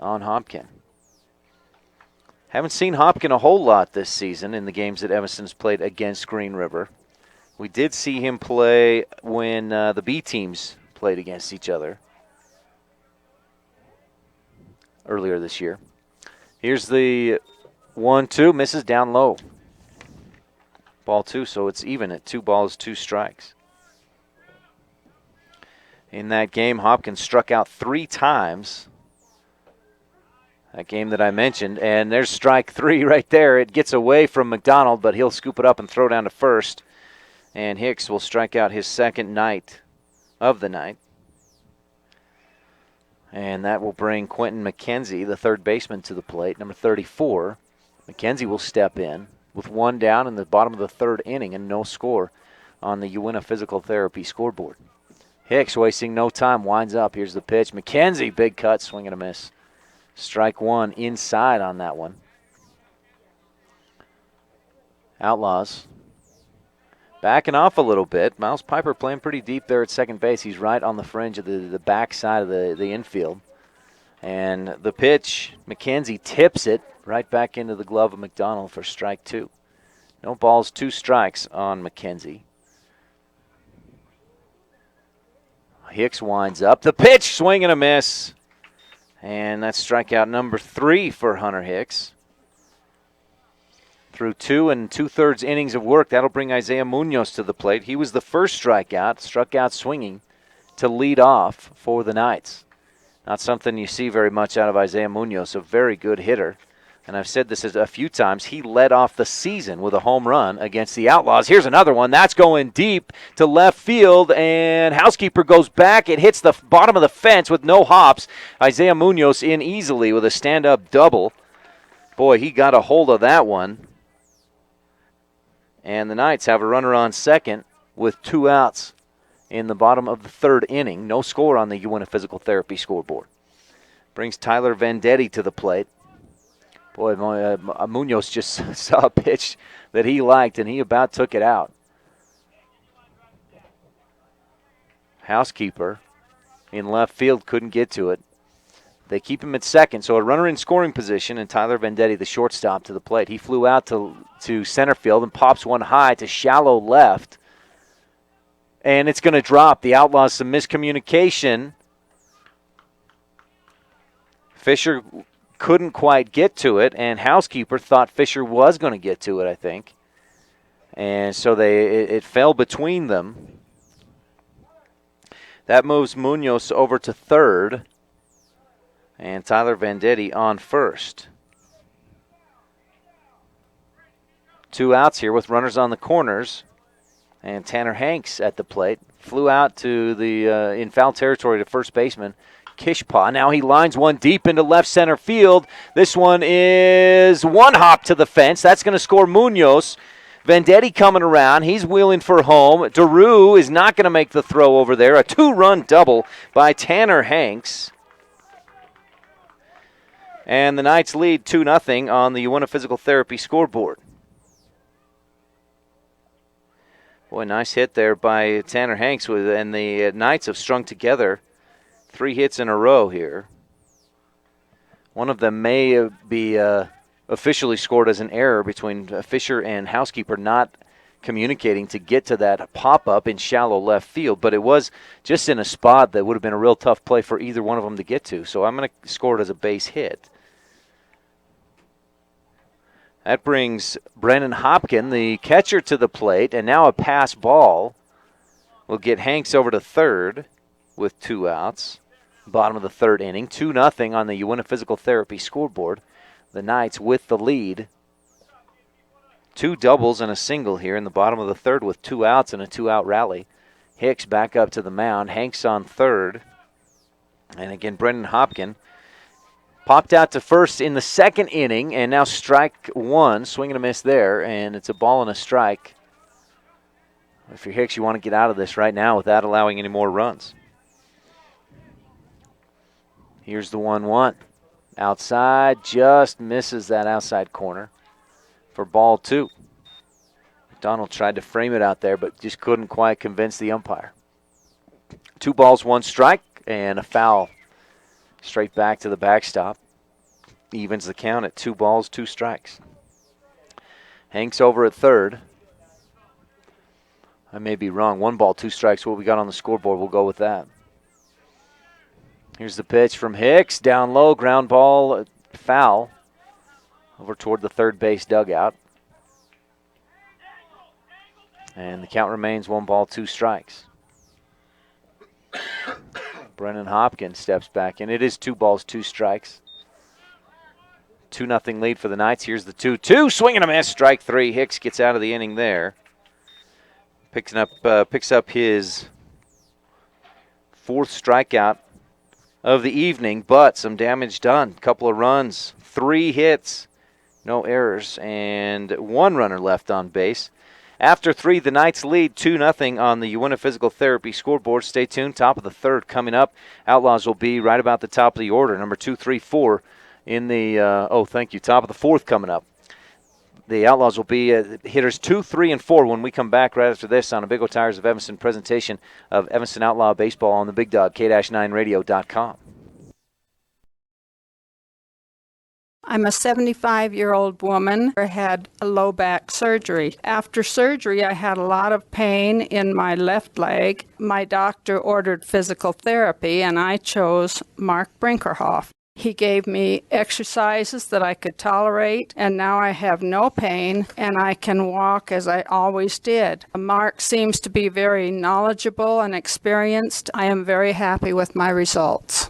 on Hopkin. Haven't seen Hopkin a whole lot this season in the games that Evanston's played against Green River. We did see him play when the B teams played against each other earlier this year. Here's the 1-2, misses down low. Ball 2, so it's even at 2 balls, 2 strikes. In that game, Hopkins struck out 3 times. That game that I mentioned, and there's strike 3 right there. It gets away from McDonald, but he'll scoop it up and throw down to first. And Hicks will strike out his 2nd night of the night. And that will bring Quentin McKenzie, the 3rd baseman, to the plate, number 34. McKenzie will step in with 1 down in the bottom of the 3rd inning and no score on the Uinta Physical Therapy scoreboard. Hicks wasting no time, winds up. Here's the pitch. McKenzie, big cut, swing and a miss. Strike 1 inside on that one. Outlaws backing off a little bit. Miles Piper playing pretty deep there at second base. He's right on the fringe of the back side of the infield. And the pitch, McKenzie tips it right back into the glove of McDonald for strike 2. No balls, 2 strikes on McKenzie. Hicks winds up. The pitch, swing and a miss. And that's strikeout number 3 for Hunter Hicks. Through 2 2/3 innings of work, that'll bring Isaiah Munoz to the plate. He was the first strikeout, struck out swinging to lead off for the Knights. Not something you see very much out of Isaiah Munoz, a very good hitter. and I've said this a few times, he led off the season with a home run against the Outlaws. Here's another one. That's going deep to left field, and Housekeeper goes back. It hits the bottom of the fence with no hops. Isaiah Munoz in easily with a stand-up double. Boy, he got a hold of that one. And the Knights have a runner on second with 2 outs in the bottom of the 3rd inning. No score on the Uinta Physical Therapy scoreboard. Brings Tyler Vendetti to the plate. Boy, Munoz just saw a pitch that he liked, and he about took it out. Housekeeper in left field couldn't get to it. They keep him at second, so a runner in scoring position, and Tyler Vendetti, the shortstop, to the plate. He flew out to center field and pops one high to shallow left, and it's going to drop. The Outlaws, some miscommunication. Fisher couldn't quite get to it, and Housekeeper thought Fisher was going to get to it, I think. And so it fell between them. That moves Munoz over to third, and Tyler Vendetti on first. 2 outs here with runners on the corners, and Tanner Hanks at the plate. Flew out to the in foul territory to first baseman Kishpa. Now he lines one deep into left center field. This one is one hop to the fence. That's going to score Munoz. Vendetti coming around. He's wheeling for home. DeRue is not going to make the throw over there. A 2-run double by Tanner Hanks. And the Knights lead 2-0 on the Uinta Physical Therapy scoreboard. Boy, nice hit there by Tanner Hanks. And the Knights have strung together 3 hits in a row here. One of them may be officially scored as an error between Fisher and Housekeeper not communicating to get to that pop-up in shallow left field, but it was just in a spot that would have been a real tough play for either one of them to get to. So I'm going to score it as a base hit. That brings Brennan Hopkin, the catcher, to the plate, and now a pass ball will get Hanks over to third with 2 outs. Bottom of the 3rd inning, 2-0 on the Uinta Physical Therapy scoreboard. The Knights with the lead. 2 doubles and a single here in the bottom of the 3rd with 2 outs and a 2-out rally. Hicks back up to the mound. Hanks on third. And again, Brendan Hopkin popped out to first in the 2nd inning, and now strike 1. Swing and a miss there, and it's a ball and a strike. If you're Hicks, you want to get out of this right now without allowing any more runs. Here's the 1-1. Outside, just misses that outside corner for ball 2. McDonald tried to frame it out there, but just couldn't quite convince the umpire. 2 balls, 1 strike, and a foul straight back to the backstop. Evens the count at 2 balls, 2 strikes. Hanks over at third. I may be wrong. 1 ball, 2 strikes. What we got on the scoreboard, we'll go with that. Here's the pitch from Hicks. Down low, ground ball, foul. Over toward the third base dugout. And the count remains 1 ball, 2 strikes. Brennan Hopkins steps back in. It is 2 balls, 2 strikes. 2-0 lead for the Knights. Here's the 2-2. Swing and a miss. Strike 3. Hicks gets out of the inning there. Picks up his 4th strikeout of the evening, but some damage done. Couple of runs, 3 hits, no errors, and 1 runner left on base. After 3, the Knights lead 2-0 on the Uinta Physical Therapy scoreboard. Stay tuned. Top of the 3rd coming up. Outlaws will be right about the top of the order. Number 2, 3, 4 in the, top of the 4th coming up. The Outlaws will be hitters 2, 3, and 4 when we come back right after this on a Big O Tires of Evanston presentation of Evanston Outlaw Baseball on the Big Dog, K-9radio.com. I'm a 75-year-old woman who had a low back surgery. After surgery, I had a lot of pain in my left leg. My doctor ordered physical therapy, and I chose Mark Brinkerhoff. He gave me exercises that I could tolerate, and now I have no pain, and I can walk as I always did. Mark seems to be very knowledgeable and experienced. I am very happy with my results.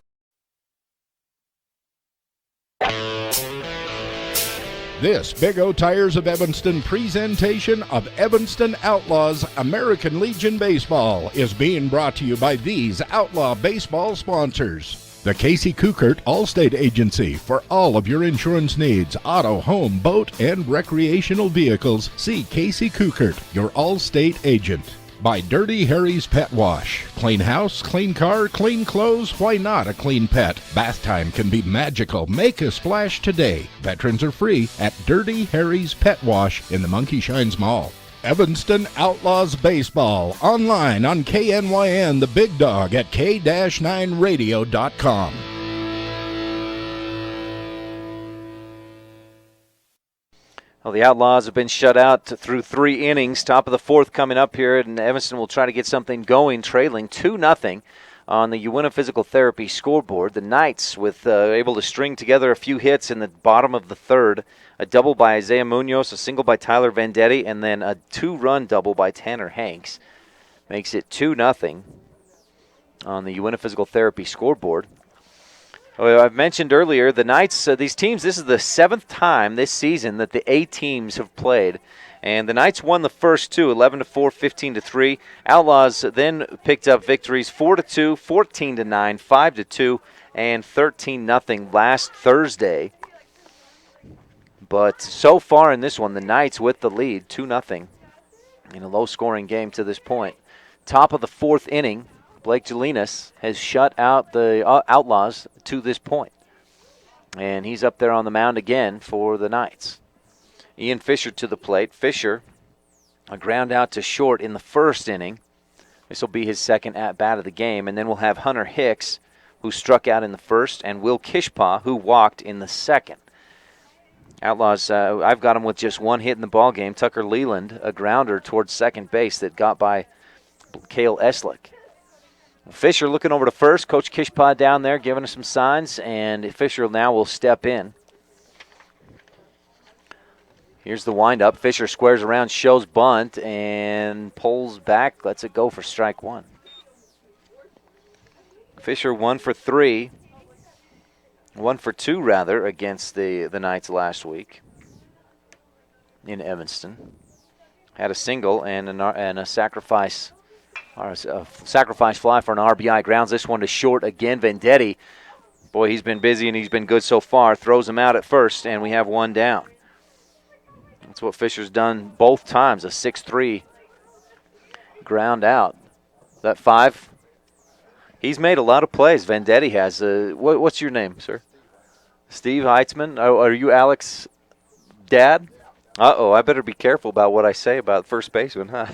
This Big O Tires of Evanston presentation of Evanston Outlaws American Legion Baseball is being brought to you by these Outlaw Baseball sponsors. The Casey Kukert Allstate Agency for all of your insurance needs, auto, home, boat, and recreational vehicles. See Casey Kukert, your Allstate agent. By Dirty Harry's Pet Wash. Clean house, clean car, clean clothes, why not a clean pet? Bath time can be magical. Make a splash today. Veterans are free at Dirty Harry's Pet Wash in the Monkey Shines Mall. Evanston Outlaws Baseball. Online on KNYN, the big dog at k-9radio.com. Well, the Outlaws have been shut out through 3 innings. Top of the 4th coming up here, and Evanston will try to get something going, trailing 2-0 on the Uinta Physical Therapy scoreboard. The Knights with able to string together a few hits in the bottom of the 3rd. A double by Isaiah Munoz, a single by Tyler Vendetti, and then a 2-run double by Tanner Hanks. Makes it 2-0 on the Uinta Physical Therapy scoreboard. Well, I've mentioned earlier, the Knights, these teams, this is the 7th time this season that the A teams have played. And the Knights won the first 2, 11-4, 15-3. Outlaws then picked up victories 4-2, 14-9, 5-2, and 13-0 last Thursday. But so far in this one, the Knights with the lead, 2-0 in a low-scoring game to this point. Top of the 4th inning, Blake Jelinas has shut out the Outlaws to this point. And he's up there on the mound again for the Knights. Ian Fisher to the plate. Fisher, a ground out to short in the 1st inning. This will be his 2nd at-bat of the game. And then we'll have Hunter Hicks, who struck out in the 1st, and Will Kishpaw, who walked in the 2nd. Outlaws, I've got him with just 1 hit in the ball game. Tucker Leland, a grounder towards second base that got by Cale Eslick. Fisher looking over to first. Coach Kishpaw down there giving us some signs, and Fisher now will step in. Here's the windup. Fisher squares around, shows bunt, and pulls back, lets it go for strike 1. Fisher 1 for 3. 1 for 2, rather, against the Knights last week in Evanston. Had a single and a sacrifice. Or a sacrifice fly for an RBI. Grounds this one to short again. Vendetti, boy, he's been busy and he's been good so far. Throws him out at first, and we have 1 down. That's what Fisher's done both times, a 6-3 ground out. Is that 5? He's made a lot of plays, Vendetti has. What's your name, sir? Steve Heitzman? Oh, are you Alex's dad? Uh-oh, I better be careful about what I say about first baseman, huh?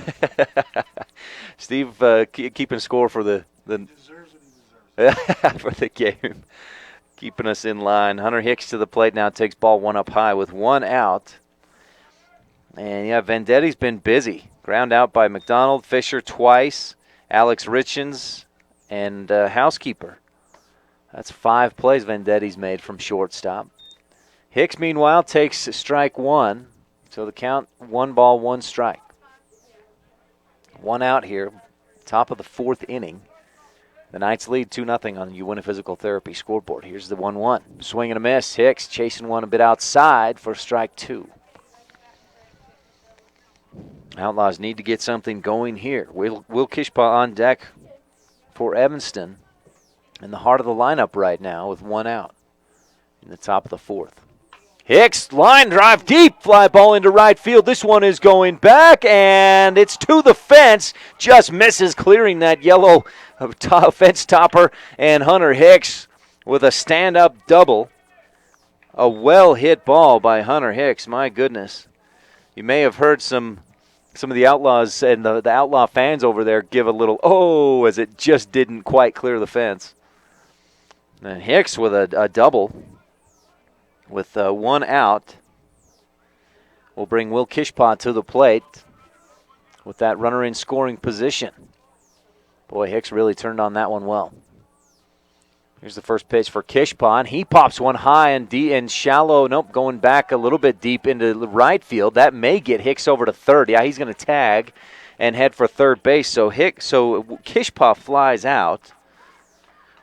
Steve keeping score for the for the game, keeping us in line. Hunter Hicks to the plate now, takes ball 1 up high with 1 out. And, yeah, Vendetti's been busy. Ground out by McDonald, Fisher twice, Alex Richens, and Housekeeper. That's 5 plays Vendetti's made from shortstop. Hicks, meanwhile, takes strike 1. So the count, 1 ball, 1 strike. 1 out here, top of the 4th inning. The Knights lead 2-0 on the Uinta Physical Therapy scoreboard. Here's the 1-1. Swing and a miss. Hicks chasing one a bit outside for strike 2. Outlaws need to get something going here. Will Kishpaw on deck for Evanston in the heart of the lineup right now with 1 out in the top of the 4th. Hicks, line drive, deep fly ball into right field. This one is going back, and it's to the fence. Just misses clearing that yellow fence topper. And Hunter Hicks with a stand-up double. A well-hit ball by Hunter Hicks. My goodness. You may have heard some of the Outlaws and the Outlaw fans over there give a little, oh, as it just didn't quite clear the fence. And Hicks with a double. With 1 out, we'll bring Will Kishpaw to the plate with that runner in scoring position. Boy, Hicks really turned on that one well. Here's the first pitch for Kishpaw, and he pops one high and deep and shallow. Nope, going back a little bit deep into the right field. That may get Hicks over to third. Yeah, he's going to tag and head for third base. So Kishpaw flies out,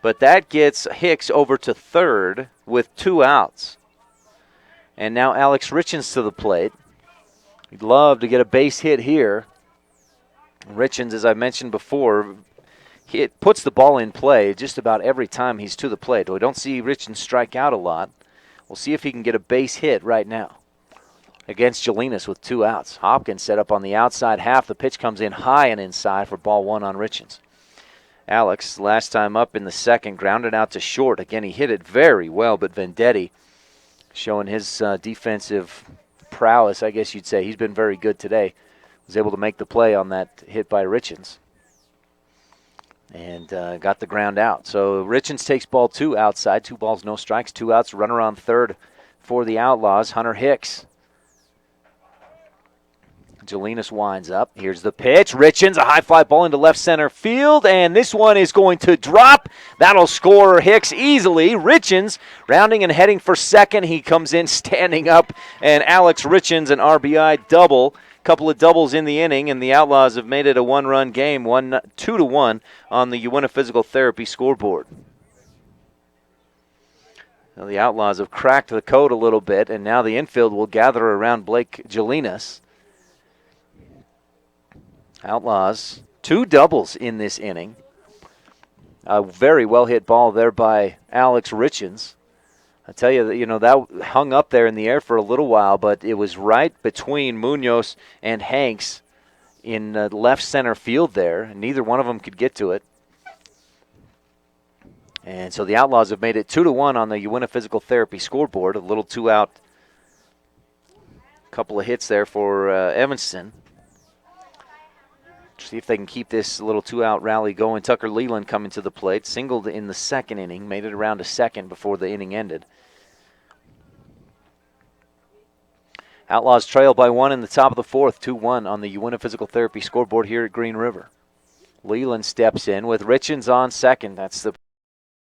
but that gets Hicks over to third with 2 outs. And now Alex Richens to the plate. He'd love to get a base hit here. Richens, as I mentioned before, he puts the ball in play just about every time he's to the plate. We don't see Richens strike out a lot. We'll see if he can get a base hit right now against Jelinas with 2 outs. Hopkins set up on the outside half. The pitch comes in high and inside for ball 1 on Richens. Alex, last time up in the second, grounded out to short. Again, he hit it very well, but Vendetti showing his defensive prowess, I guess you'd say. He's been very good today. Was able to make the play on that hit by Richens. And got the ground out. So Richens takes ball 2 outside. 2 balls, no strikes, 2 outs. Runner on third for the Outlaws. Hunter Hicks. Jelinas winds up. Here's the pitch. Richens, a high fly ball into left center field, and this one is going to drop. That'll score Hicks easily. Richens rounding and heading for second. He comes in standing up, and Alex Richens, an RBI double. Couple of doubles in the inning, and the Outlaws have made it a 1-run game, 2-1 on the Uinta Physical Therapy scoreboard. Now the Outlaws have cracked the code a little bit, and now the infield will gather around Blake Jelinas. Outlaws, 2 doubles in this inning. A very well-hit ball there by Alex Richens. I tell you, that hung up there in the air for a little while, but it was right between Munoz and Hanks in left center field there, and neither one of them could get to it. And so the Outlaws have made it 2-1 on the Uinta Physical Therapy scoreboard. A little 2-out, couple of hits there for Evanston. See if they can keep this little 2-out rally going. Tucker Leland coming to the plate. Singled in the second inning. Made it around to second before the inning ended. Outlaws trail by 1 in the top of the fourth. 2-1 on the Uinta Physical Therapy scoreboard here at Green River. Leland steps in with Richens on second. That's the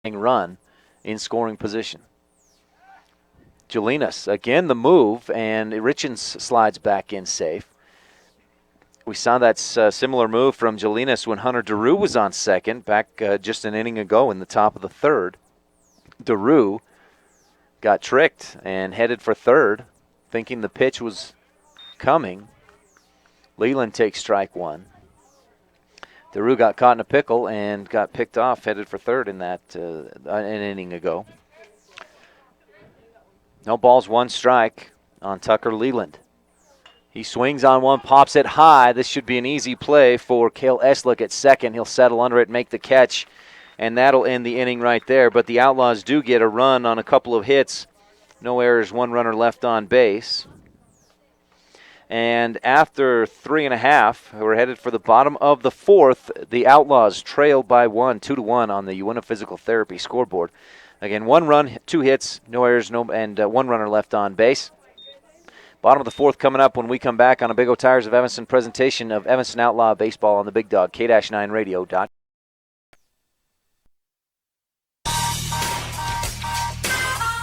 run in scoring position. Jelinas, again the move, and Richens slides back in safe. We saw that similar move from Jelinas when Hunter DeRue was on second back just an inning ago in the top of the third. DeRue got tricked and headed for third, thinking the pitch was coming. Leland takes strike 1. DeRue got caught in a pickle and got picked off, headed for third in that an inning ago. No balls, 1 strike on Tucker Leland. He swings on one, pops it high. This should be an easy play for Cale Eslick at second. He'll settle under it, make the catch, and that'll end the inning right there. But the Outlaws do get a run on a couple of hits. No errors, 1 runner left on base. And after 3.5, we're headed for the bottom of the fourth. The Outlaws trail by 1, 2-1 on the Uinta Physical Therapy scoreboard. Again, 1 run, 2 hits, no errors, and 1 runner left on base. Bottom of the fourth coming up when we come back on a Big O Tires of Evanston presentation of Evanston Outlaw Baseball on the Big Dog, K-9radio.com.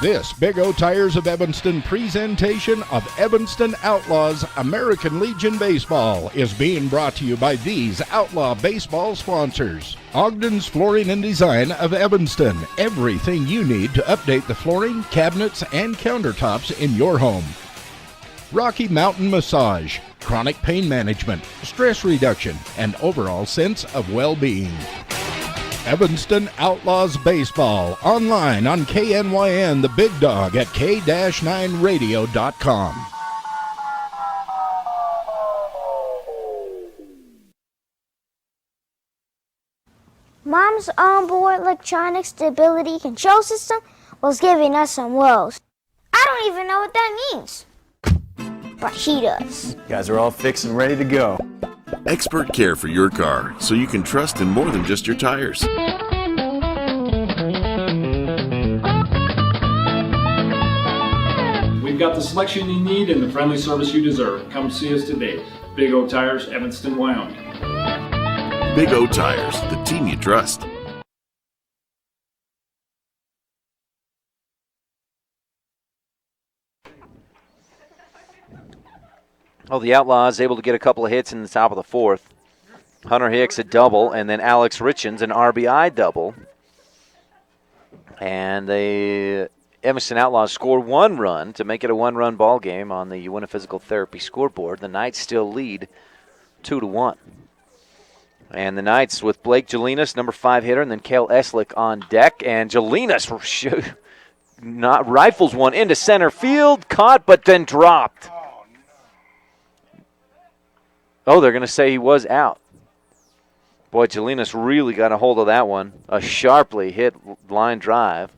This Big O Tires of Evanston presentation of Evanston Outlaws American Legion Baseball is being brought to you by these Outlaw Baseball sponsors. Ogden's Flooring and Design of Evanston. Everything you need to update the flooring, cabinets, and countertops in your home. Rocky Mountain Massage, chronic pain management, stress reduction, and overall sense of well-being. Evanston Outlaws Baseball, online on KNYN, the Big Dog at K-9radio.com. Mom's onboard electronic stability control system was giving us some woes. I don't even know what that means. But he does. You guys are all fixed and ready to go. Expert care for your car, so you can trust in more than just your tires. We've got the selection you need and the friendly service you deserve. Come see us today. Big O Tires, Evanston, Wyoming. Big O Tires, the team you trust. Oh, the Outlaws able to get a couple of hits in the top of the fourth. Hunter Hicks a double, and then Alex Richens an RBI double. And they Evanston Outlaws score 1 run to make it a 1-run ball game on the Uinta Physical Therapy scoreboard. The Knights still lead 2-1. And the Knights with Blake Jelinas, number 5 hitter, and then Cale Eslick on deck. And Jelinas rifles one into center field, caught but then dropped. Oh, they're going to say he was out. Boy, Jelinas really got a hold of that one. A sharply hit line drive.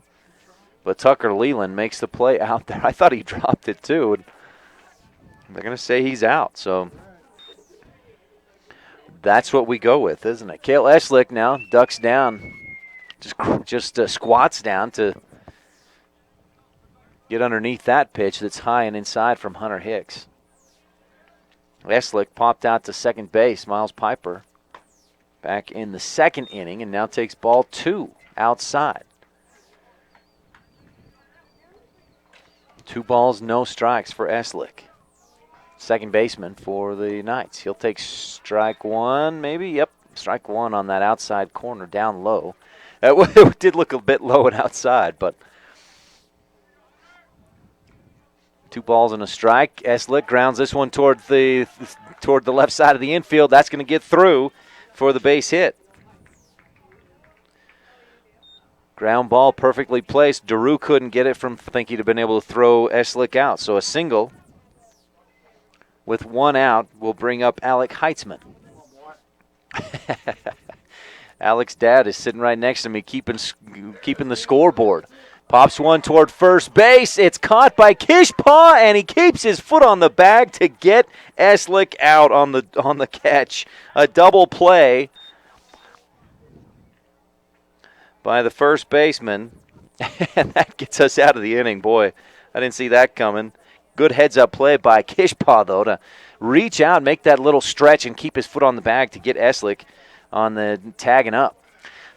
But Tucker Leland makes the play out there. I thought he dropped it too. They're going to say he's out. So that's what we go with, isn't it? Cale Eslick now ducks down. Just squats down to get underneath that pitch that's high and inside from Hunter Hicks. Eslick popped out to second base. Miles Piper back in the second inning and now takes ball 2 outside. 2 balls, no strikes for Eslick. Second baseman for the Knights. He'll take strike 1, maybe. Yep, strike 1 on that outside corner down low. It did look a bit low and outside, but 2 balls and a strike. Eslick grounds this one toward the left side of the infield. That's going to get through for the base hit. Ground ball perfectly placed. Daru couldn't get it from, I think he'd have been able to throw Eslick out. So a single with 1 out will bring up Alec Heitzman. Alec's dad is sitting right next to me keeping the scoreboard. Pops one toward first base. It's caught by Kishpaw, and he keeps his foot on the bag to get Eslick out on the catch. A double play by the first baseman, and that gets us out of the inning. Boy, I didn't see that coming. Good heads-up play by Kishpaw, though, to reach out, make that little stretch, and keep his foot on the bag to get Eslick on the tagging up.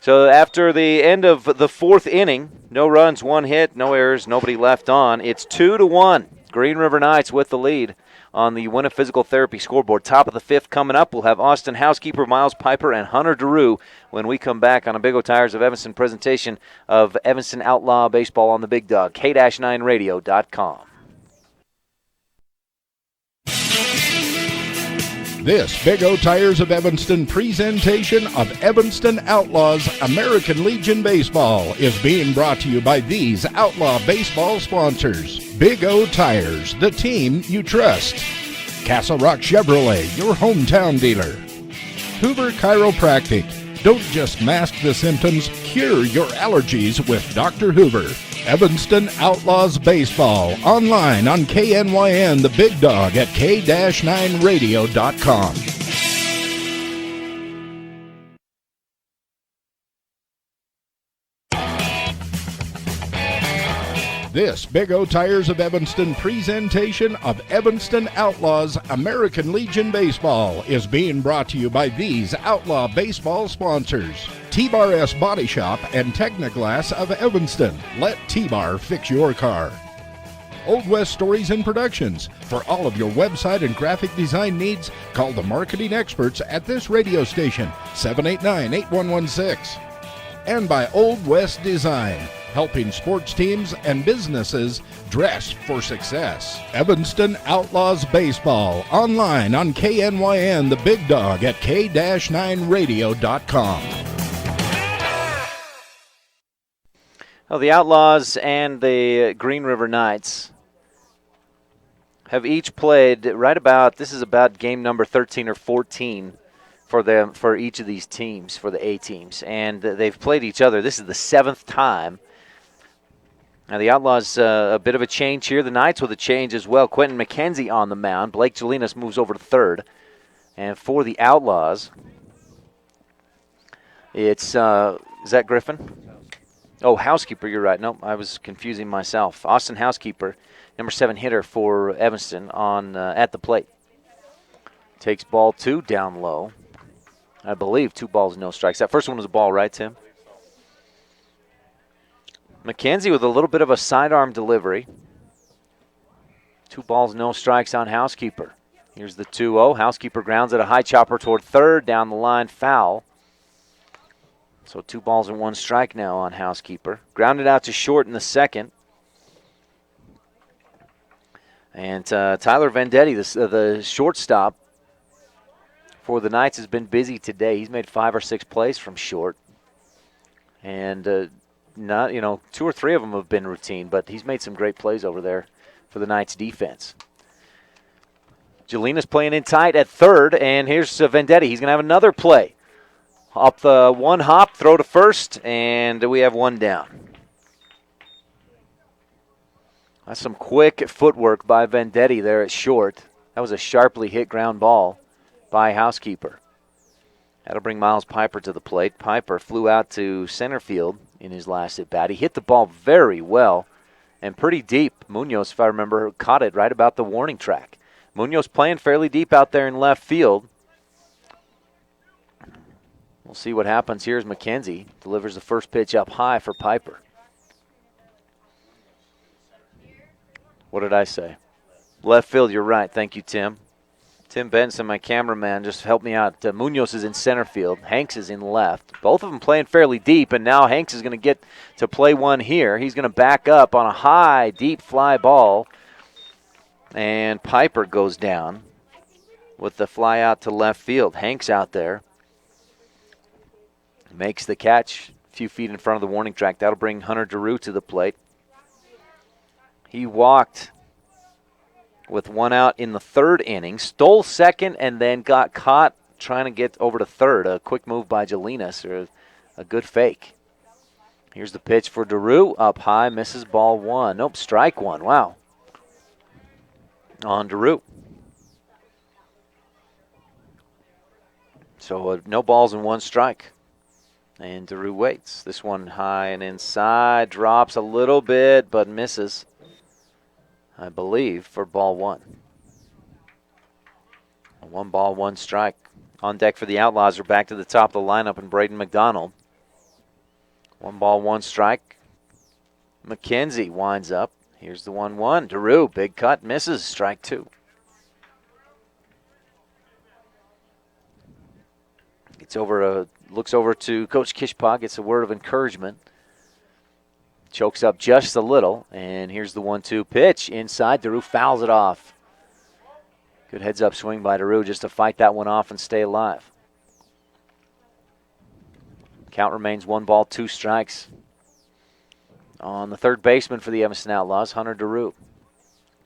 So after the end of the 4th inning, no runs, 1 hit, no errors, nobody left on. It's 2-1. Green River Knights with the lead on the Uinta Physical Therapy scoreboard. Top of the 5th coming up. We'll have Austin Housekeeper, Miles Piper, and Hunter Daru when we come back on a Big O Tires of Evanston presentation of Evanston Outlaw Baseball on the Big Dog, K-9radio.com. This Big O Tires of Evanston presentation of Evanston Outlaws American Legion Baseball is being brought to you by these Outlaw Baseball sponsors. Big O Tires, the team you trust. Castle Rock Chevrolet, your hometown dealer. Hoover Chiropractic. Don't just mask the symptoms, cure your allergies with Dr. Hoover. Evanston Outlaws Baseball, online on KNYN, the Big Dog at K-9radio.com. This Big O Tires of Evanston presentation of Evanston Outlaws American Legion Baseball is being brought to you by these Outlaw Baseball sponsors. T-Bar S Body Shop and Technoglass of Evanston. Let T-Bar fix your car. Old West Stories and Productions. For all of your website and graphic design needs, call the marketing experts at this radio station, 789-8116. And by Old West Design, helping sports teams and businesses dress for success. Evanston Outlaws Baseball, online on KNYN, the Big Dog at K-9radio.com. Well, the Outlaws and the Green River Knights have each played right about, this is about game number 13 or 14 for each of these teams, for the A teams. And they've played each other. This is the 7th time. Now the Outlaws, a bit of a change here. The Knights with a change as well. Quentin McKenzie on the mound. Blake Jelinas moves over to third. And for the Outlaws, it's, is that Griffin? Oh, Housekeeper, you're right. Nope, I was confusing myself. Austin Housekeeper, number 7 hitter for Evanston on at the plate. Takes ball 2 down low. I believe 2 balls, no strikes. That first one was a ball, right, Tim? McKenzie with a little bit of a sidearm delivery. 2 balls, no strikes on Housekeeper. Here's the 2-0. Housekeeper grounds at a high chopper toward third, down the line, foul. So 2 balls and 1 strike now on Housekeeper. Grounded out to short in the second. And Tyler Vendetti, the shortstop for the Knights, has been busy today. He's made 5 or 6 plays from short. And not 2 or 3 of them have been routine, but he's made some great plays over there for the Knights defense. Jelina's playing in tight at third, and here's Vendetti. He's going to have another play. Up the one hop, throw to first, and we have one down. That's some quick footwork by Vendetti there at short. That was a sharply hit ground ball by Housekeeper. That'll bring Miles Piper to the plate. Piper flew out to center field in his last at-bat. He hit the ball very well and pretty deep. Munoz, if I remember, caught it right about the warning track. Munoz playing fairly deep out there in left field. We'll see what happens here as McKenzie delivers the first pitch up high for Piper. What did I say? Left field, you're right. Thank you, Tim. Tim Benson, my cameraman, just helped me out. Munoz is in center field. Hanks is in left. Both of them playing fairly deep, and now Hanks is going to get to play one here. He's going to back up on a high, deep fly ball, and Piper goes down with the fly out to left field. Hanks out there makes the catch a few feet in front of the warning track. That'll bring Hunter DeRue to the plate. He walked with one out in the third inning, stole second, and then got caught trying to get over to third. A quick move by Jelinas, or a good fake. Here's the pitch for DeRue, up high, misses ball one. Nope, strike one, wow. On DeRue. So no balls and one strike. And DeRue waits. This one high and inside, drops a little bit, but misses, I believe, for ball one. 1 ball, 1 strike. On deck for the Outlaws are back to the top of the lineup, and Braden McDonald. 1 ball, 1 strike. McKenzie winds up. Here's the 1-1. DeRue, big cut, misses, strike 2. Looks over to Coach Kishpa, gets a word of encouragement. Chokes up just a little, and here's the 1-2 pitch inside. DeRue fouls it off. Good heads-up swing by DeRue just to fight that one off and stay alive. Count remains 1 ball, 2 strikes. On the third baseman for the Evanston Outlaws, Hunter DeRue.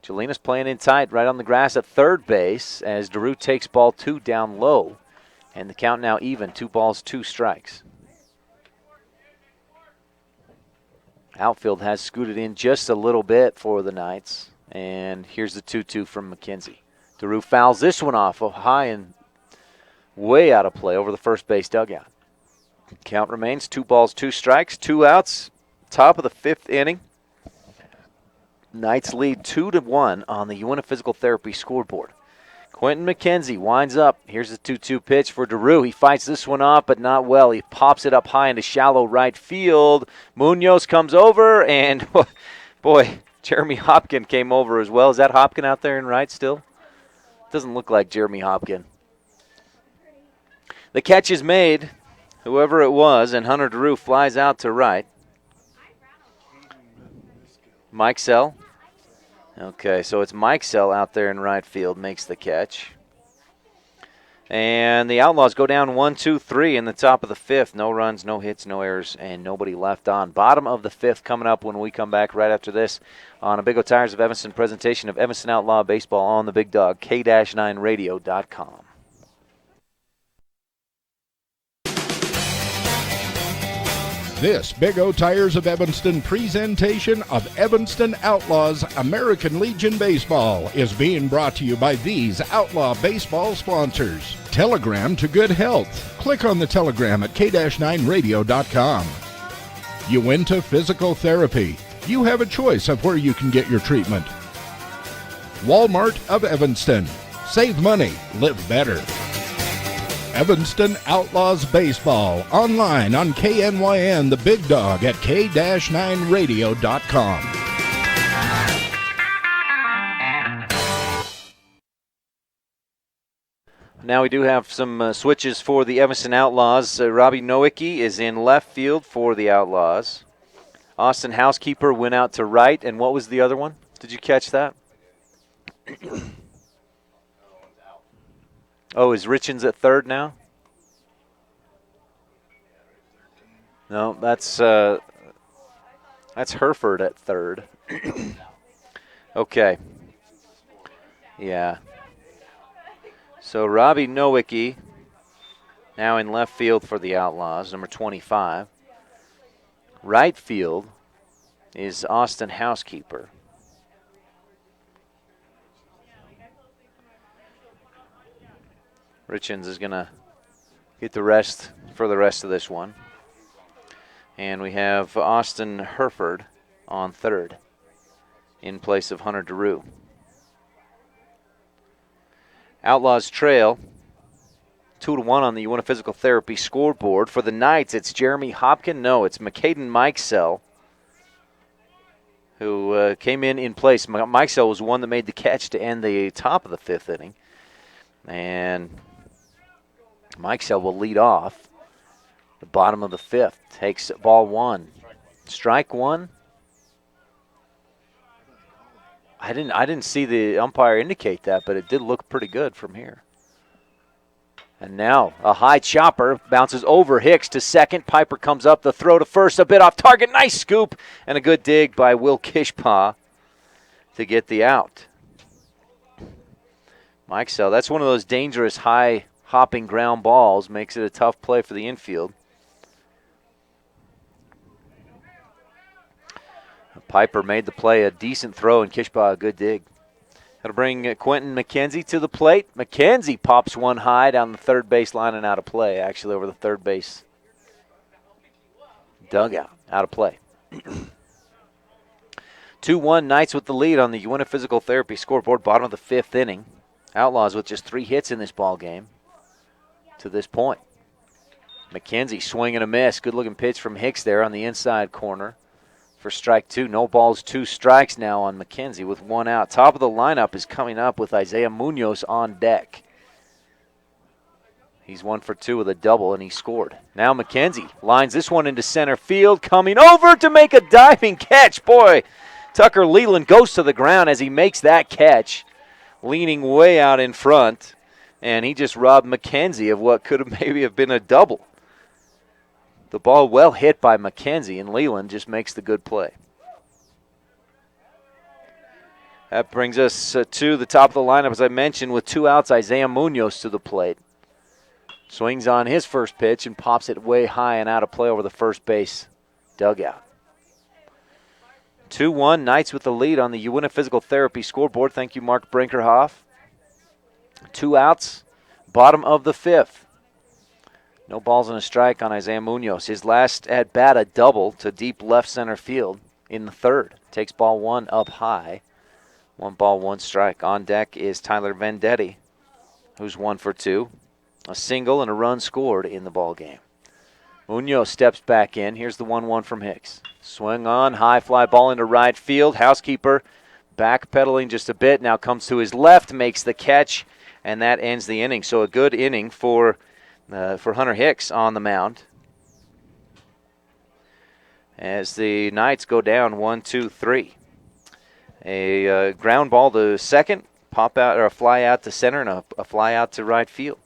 Jelina's playing in tight right on the grass at third base as DeRue takes ball 2 down low, and the count now even, 2 balls, 2 strikes. Outfield has scooted in just a little bit for the Knights. And here's the 2-2 from McKenzie. DeRue fouls this one off high and way out of play over the first base dugout. Count remains 2 balls, 2 strikes, 2 outs. Top of the 5th inning. Knights lead 2-1 on the UNF Physical Therapy scoreboard. Quentin McKenzie winds up. Here's the 2-2 pitch for DeRue. He fights this one off, but not well. He pops it up high into shallow right field. Munoz comes over, and boy, Jeremy Hopkin came over as well. Is that Hopkin out there in right still? Doesn't look like Jeremy Hopkin. The catch is made, whoever it was, and Hunter DeRue flies out to right. Mike Sell. Okay, so it's Mike Sell out there in right field, makes the catch. And the Outlaws go down 1-2-3 in the top of the 5th. No runs, no hits, no errors, and nobody left on. Bottom of the 5th coming up when we come back right after this on a Big O Tires of Evanston presentation of Evanston Outlaw Baseball on the Big Dog, K-9radio.com. This Big O Tires of Evanston presentation of Evanston Outlaws American Legion Baseball is being brought to you by these Outlaw Baseball sponsors. Telegram to good health. Click on the telegram at k-9radio.com. Uinta Physical Therapy. You have a choice of where you can get your treatment. Walmart of Evanston. Save money, live better. Evanston Outlaws Baseball, online on KNYN, the Big Dog at k-9radio.com. Now we do have some switches for the Evanston Outlaws. Robbie Nowicki is in left field for the Outlaws. Austin Housekeeper went out to right, and what was the other one? Did you catch that? Oh, is Richens at third now? No, that's Hereford at third. Okay. Yeah. So Robbie Nowicki now in left field for the Outlaws, number 25. Right field is Austin Housekeeper. Richens is going to get the rest for the rest of this one. And we have Austin Hereford on third in place of Hunter DeRue. Outlaws trail 2-1 on the UNA Physical Therapy scoreboard. For the Knights, it's Jeremy Hopkin. No, it's McCaden Mikesell who came in place. Mikesell was the one that made the catch to end the top of the fifth inning. And Mikesell will lead off the bottom of the fifth. Takes ball one. Strike one. I didn't see the umpire indicate that, but it did look pretty good from here. And now a high chopper bounces over Hicks to second. Piper comes up. The throw to first, a bit off target. Nice scoop and a good dig by Will Kishpaw to get the out. Mikesell, that's one of those dangerous high hopping ground balls. Makes it a tough play for the infield. Piper made the play, a decent throw, and Kishpaw a good dig. That'll bring Quentin McKenzie to the plate. McKenzie pops one high down the third base line and out of play, actually over the third base dugout, out of play. 2-1 Knights with the lead on the UNA Physical Therapy scoreboard, bottom of the fifth inning. Outlaws with just 3 hits in this ball game to this point. McKenzie swing and a miss. Good-looking pitch from Hicks there on the inside corner for strike two. No balls, 2 strikes now on McKenzie with 1 out. Top of the lineup is coming up with Isaiah Munoz on deck. He's 1 for 2 with a double, and he scored. Now McKenzie lines this one into center field, coming over to make a diving catch. Boy, Tucker Leland goes to the ground as he makes that catch, leaning way out in front, and he just robbed McKenzie of what could have maybe have been a double. The ball well hit by McKenzie, and Leland just makes the good play. That brings us to the top of the lineup, as I mentioned, with 2 outs. Isaiah Munoz to the plate. Swings on his first pitch and pops it way high and out of play over the first base dugout. 2-1, Knights with the lead on the UNA Physical Therapy scoreboard. Thank you, Mark Brinkerhoff. 2 outs, bottom of the fifth. No balls and a strike on Isaiah Munoz. His last at bat, a double to deep left center field in the third. Takes ball 1 up high. 1 ball, 1 strike. On deck is Tyler Vendetti, who's 1 for 2. A single and a run scored in the ball game. Munoz steps back in. Here's the 1-1 from Hicks. Swing on, high fly ball into right field. Housekeeper backpedaling just a bit. Now comes to his left, makes the catch, and that ends the inning. So a good inning for Hunter Hicks on the mound, as the Knights go down 1-2-3. A ground ball to second, pop out or a fly out to center, and a fly out to right field.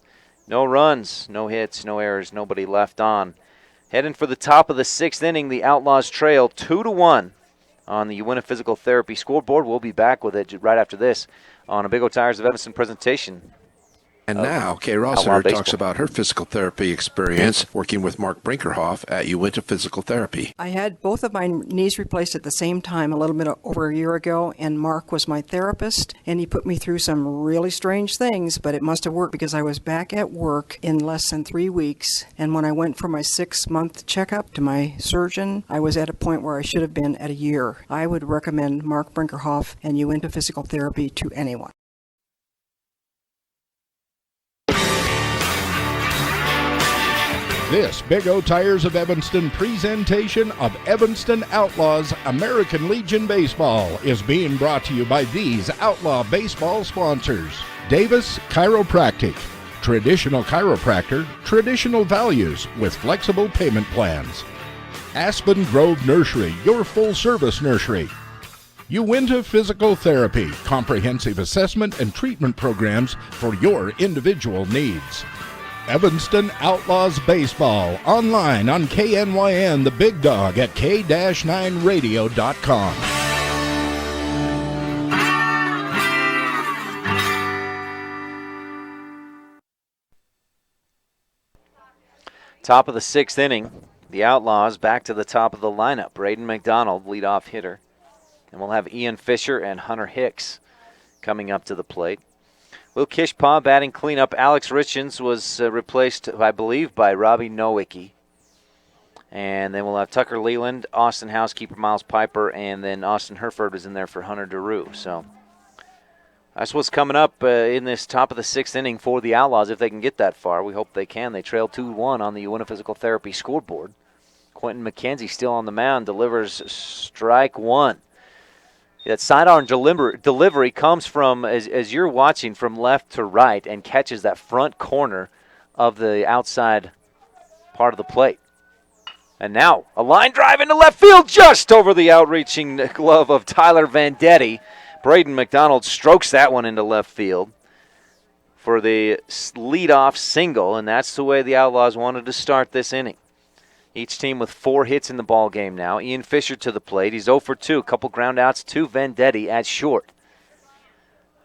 No runs, no hits, no errors, nobody left on. Heading for the top of the 6th inning, the Outlaws trail 2-1 on the UNA Physical Therapy scoreboard. We'll be back with it right after this on a Big O Tires of Evanston presentation. And now, Kay Rossiter talks about her physical therapy experience working with Mark Brinkerhoff at UNA Physical Therapy. I had both of my knees replaced at the same time a little bit over a year ago, and Mark was my therapist, and he put me through some really strange things, but it must have worked because I was back at work in less than 3 weeks, and when I went for my 6-month checkup to my surgeon, I was at a point where I should have been at a year. I would recommend Mark Brinkerhoff and UNA Physical Therapy to anyone. This Big O Tires of Evanston presentation of Evanston Outlaws American Legion Baseball is being brought to you by these Outlaw Baseball sponsors. Davis Chiropractic, traditional chiropractor, traditional values with flexible payment plans. Aspen Grove Nursery, your full-service nursery. Uinta Physical Therapy, comprehensive assessment and treatment programs for your individual needs. Evanston Outlaws Baseball, online on KNYN, the Big Dog at k-9radio.com. Top of the 6th inning, the Outlaws back to the top of the lineup. Braden McDonald, leadoff hitter. And we'll have Ian Fisher and Hunter Hicks coming up to the plate. Will Kishpaw batting cleanup. Alex Richens was replaced, I believe, by Robbie Nowicki. And then we'll have Tucker Leland, Austin Housekeeper, Miles Piper, and then Austin Herford is in there for Hunter DeRue. So that's what's coming up in this top of the 6th inning for the Outlaws, if they can get that far. We hope they can. They trail 2-1 on the Uinta Physical Therapy scoreboard. Quentin McKenzie still on the mound, delivers strike one. That sidearm delivery comes from, as you're watching, from left to right and catches that front corner of the outside part of the plate. And now a line drive into left field just over the outreaching glove of Tyler Vendetti. Braden McDonald strokes that one into left field for the leadoff single, and that's the way the Outlaws wanted to start this inning. Each team with 4 hits in the ball game now. Ian Fisher to the plate. He's 0 for 2. A couple ground outs to Vendetti at short.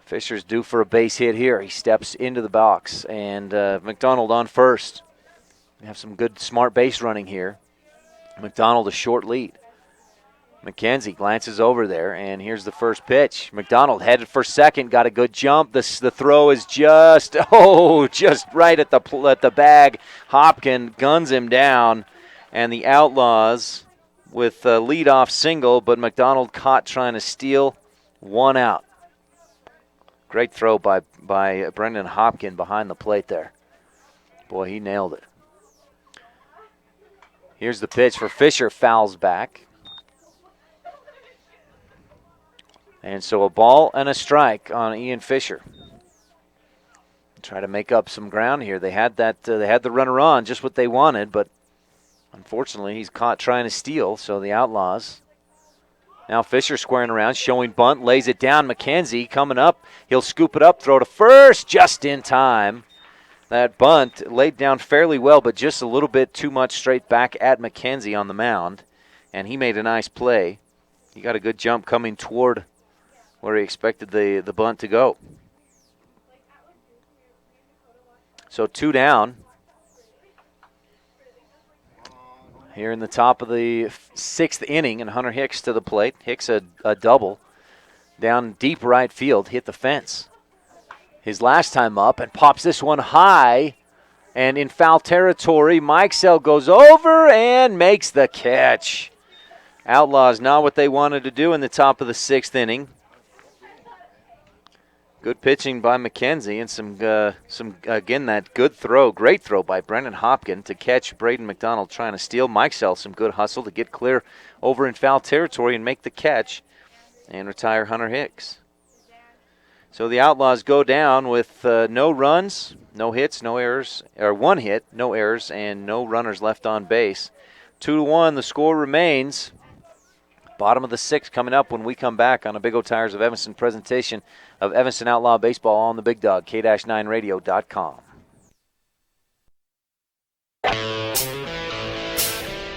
Fisher's due for a base hit here. He steps into the box, and McDonald on first. We have some good, smart base running here. McDonald a short lead. McKenzie glances over there, and here's the first pitch. McDonald headed for second, got a good jump. The throw is just right at the bag. Hopkin guns him down. And the Outlaws with a leadoff single, but McDonald caught trying to steal, 1 out. Great throw by Brendan Hopkin behind the plate there. Boy, he nailed it. Here's the pitch for Fisher, fouls back. And so a ball and a strike on Ian Fisher. Try to make up some ground here. They had the runner on, just what they wanted, but unfortunately, he's caught trying to steal, so the Outlaws. Now Fisher squaring around, showing bunt, lays it down. McKenzie coming up. He'll scoop it up, throw to first, just in time. That bunt laid down fairly well, but just a little bit too much straight back at McKenzie on the mound, and he made a nice play. He got a good jump coming toward where he expected the bunt to go. So 2 down. Here in the top of the 6th inning, and Hunter Hicks to the plate. Hicks a double down deep right field, hit the fence. His last time up, and pops this one high, and in foul territory. Mikesell goes over and makes the catch. Outlaws not what they wanted to do in the top of the 6th inning. Good pitching by McKenzie, and some again, that good throw, great throw by Brendan Hopkin to catch Braden McDonald trying to steal. Mikesell, some good hustle to get clear over in foul territory and make the catch and retire Hunter Hicks. So the Outlaws go down with no runs, no hits, no errors, or 1 hit, no errors, and no runners left on base. 2-1, the score remains. Bottom of the 6th coming up when we come back on a Big O Tires of Evanston presentation of Evanston Outlaw Baseball on the Big Dog, k-9radio.com.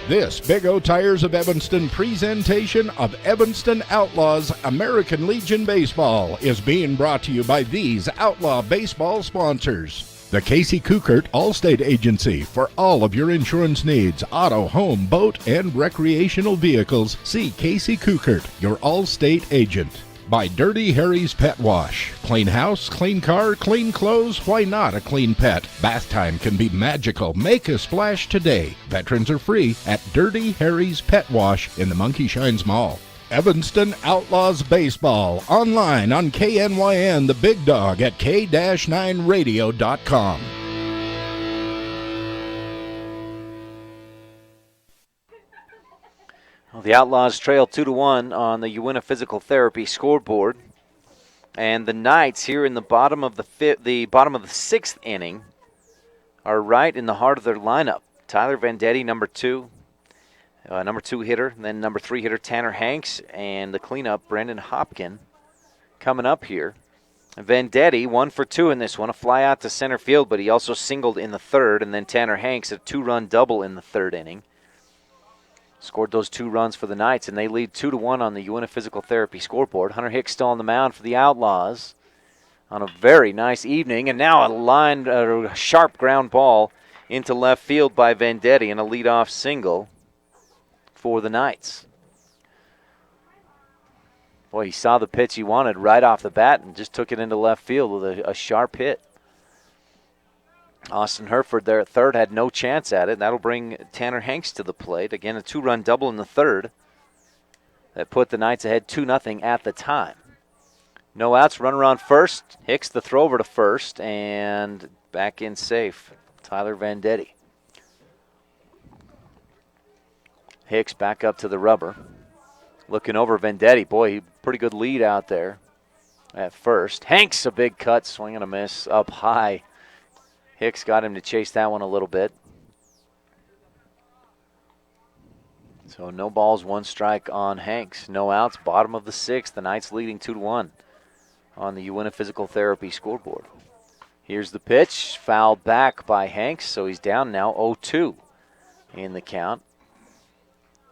This Big O Tires of Evanston presentation of Evanston Outlaws American Legion Baseball is being brought to you by these Outlaw Baseball sponsors. The Casey Kukert Allstate Agency for all of your insurance needs, auto, home, boat, and recreational vehicles. See Casey Kukert, your Allstate agent. By Dirty Harry's Pet Wash. Clean house, clean car, clean clothes, why not a clean pet? Bath time can be magical. Make a splash today. Veterans are free at Dirty Harry's Pet Wash in the Monkey Shines Mall. Evanston Outlaws Baseball, online on KNYN, the Big Dog at k-9radio.com. Well, the Outlaws trail 2-1 on the Uinta Physical Therapy scoreboard. And the Knights here in the bottom of the 6th inning are right in the heart of their lineup. Tyler Vendetti, number 2. number 2 hitter, and then number 3 hitter Tanner Hanks, and the cleanup Brendan Hopkin coming up here. Vendetti 1 for 2 in this one, a fly out to center field, but he also singled in the 3rd, and then Tanner Hanks a 2-run double in the 3rd inning. Scored those 2 runs for the Knights, and they lead 2-1 on the Uinta Physical Therapy scoreboard. Hunter Hicks still on the mound for the Outlaws on a very nice evening, and now a sharp ground ball into left field by Vendetti and a leadoff single for the Knights. Boy, he saw the pitch he wanted right off the bat and just took it into left field with a sharp hit. Austin Herford there at third had no chance at it. That'll bring Tanner Hanks to the plate. Again, a 2-run double in the 3rd that put the Knights ahead 2-0 at the time. No outs, runner on first. Hicks the throw over to first, and back in safe, Tyler Vendetti. Hicks back up to the rubber. Looking over Vendetti. Boy, pretty good lead out there at first. Hanks, a big cut, swing and a miss up high. Hicks got him to chase that one a little bit. So no balls, 1 strike on Hanks. No outs, bottom of the 6th. The Knights leading 2-1 on the Uinta Physical Therapy scoreboard. Here's the pitch, fouled back by Hanks, so he's down now 0-2 in the count.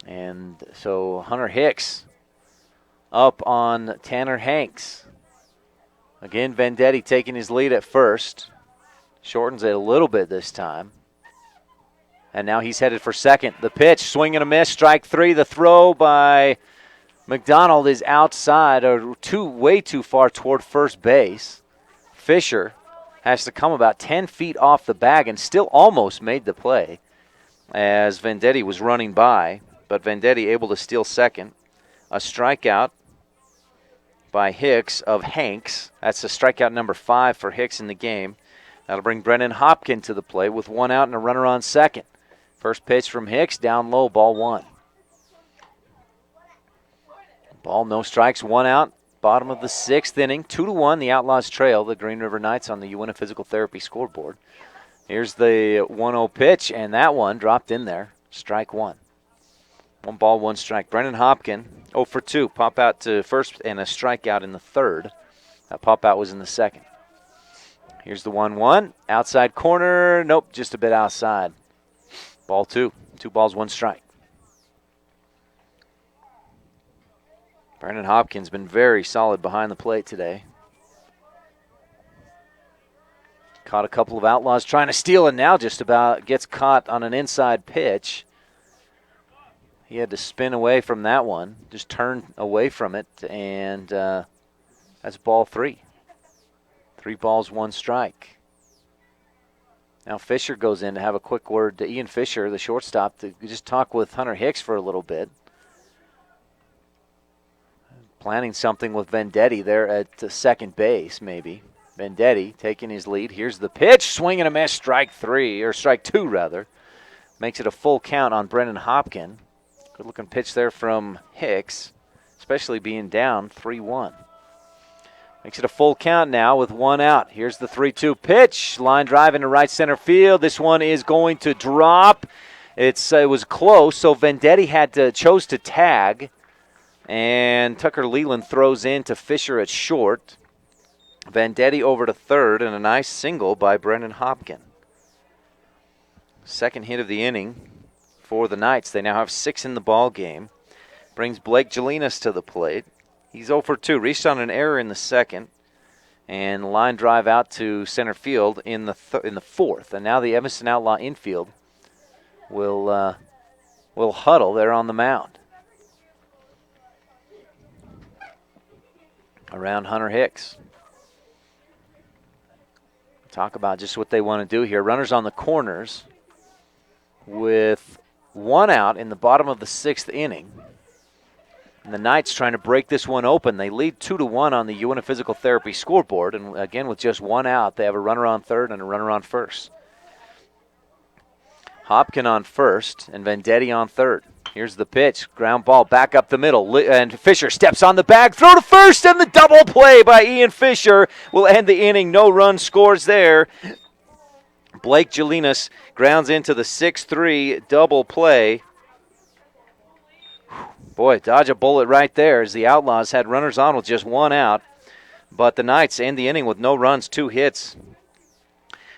And so Hunter Hicks up on Tanner Hanks. Again, Vendetti taking his lead at first. Shortens it a little bit this time. And now he's headed for second. The pitch, swing and a miss, strike 3. The throw by McDonald is outside, or way too far toward first base. Fisher has to come about 10 feet off the bag and still almost made the play as Vendetti was running by. But Vendetti able to steal second. A strikeout by Hicks of Hanks. That's a strikeout number 5 for Hicks in the game. That'll bring Brendan Hopkin to the plate with 1 out and a runner on second. First pitch from Hicks, down low, ball 1. Ball, no strikes, 1 out. Bottom of the 6th inning, 2-1. The Outlaws trail the Green River Knights on the Uinta Physical Therapy scoreboard. Here's the 1-0 pitch, and that one dropped in there. Strike 1. 1 ball, 1 strike. Brendan Hopkin, 0 for 2. Pop out to first and a strikeout in the 3rd. That pop out was in the 2nd. Here's the 1-1. Outside corner. Nope, just a bit outside. Ball 2. 2 balls, 1 strike. Brendan Hopkins been very solid behind the plate today. Caught a couple of Outlaws trying to steal, and now just about gets caught on an inside pitch. He had to spin away from that one, just turn away from it, and that's ball 3. 3 balls, 1 strike. Now Fisher goes in to have a quick word to Ian Fisher, the shortstop, to just talk with Hunter Hicks for a little bit. Planning something with Vendetti there at second base, maybe. Vendetti taking his lead. Here's the pitch. Swing and a miss. Strike 2, rather. Makes it a full count on Brendan Hopkin. Good-looking pitch there from Hicks, especially being down 3-1. Makes it a full count now with 1 out. Here's the 3-2 pitch. Line drive into right center field. This one is going to drop. It was close, so Vendetti chose to tag. And Tucker Leland throws in to Fisher at short. Vendetti over to third, and a nice single by Brendan Hopkin. Second hit of the inning for the Knights. They now have 6 in the ball game. Brings Blake Jelinas to the plate. He's 0 for 2. Reached on an error in the 2nd. And line drive out to center field in the 4th. And now the Evanston Outlaw infield will huddle there on the mound around Hunter Hicks. Talk about just what they want to do here. Runners on the corners with 1 out in the bottom of the 6th inning. And the Knights trying to break this one open. They lead 2-1 on the Uinta Physical Therapy scoreboard. And again, with just 1 out, they have a runner on third and a runner on first. Hopkin on first and Vendetti on third. Here's the pitch. Ground ball back up the middle. And Fisher steps on the bag. Throw to first, and the double play by Ian Fisher will end the inning. No run scores there. Blake Jelinas grounds into the 6-3 double play. Boy, dodge a bullet right there as the Outlaws had runners on with just one out. But the Knights end the inning with no runs, 2 hits,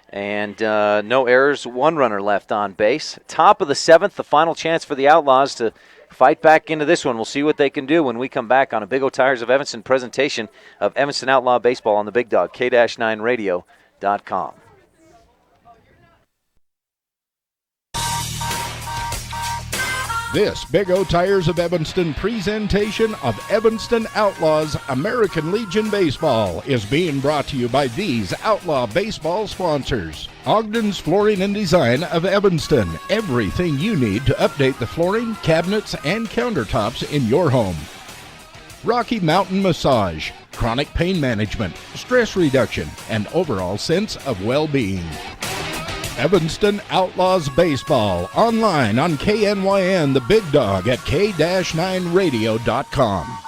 and no errors, 1 runner left on base. Top of the 7th, the final chance for the Outlaws to fight back into this one. We'll see what they can do when we come back on a Big O Tires of Evanston presentation of Evanston Outlaw Baseball on the Big Dog, K-9radio.com. This Big O Tires of Evanston presentation of Evanston Outlaws American Legion Baseball is being brought to you by these Outlaw Baseball sponsors. Ogden's Flooring and Design of Evanston. Everything you need to update the flooring, cabinets, and countertops in your home. Rocky Mountain Massage. Chronic pain management, stress reduction, and overall sense of well-being. Evanston Outlaws Baseball, online on KNYN, the Big Dog at K-9radio.com.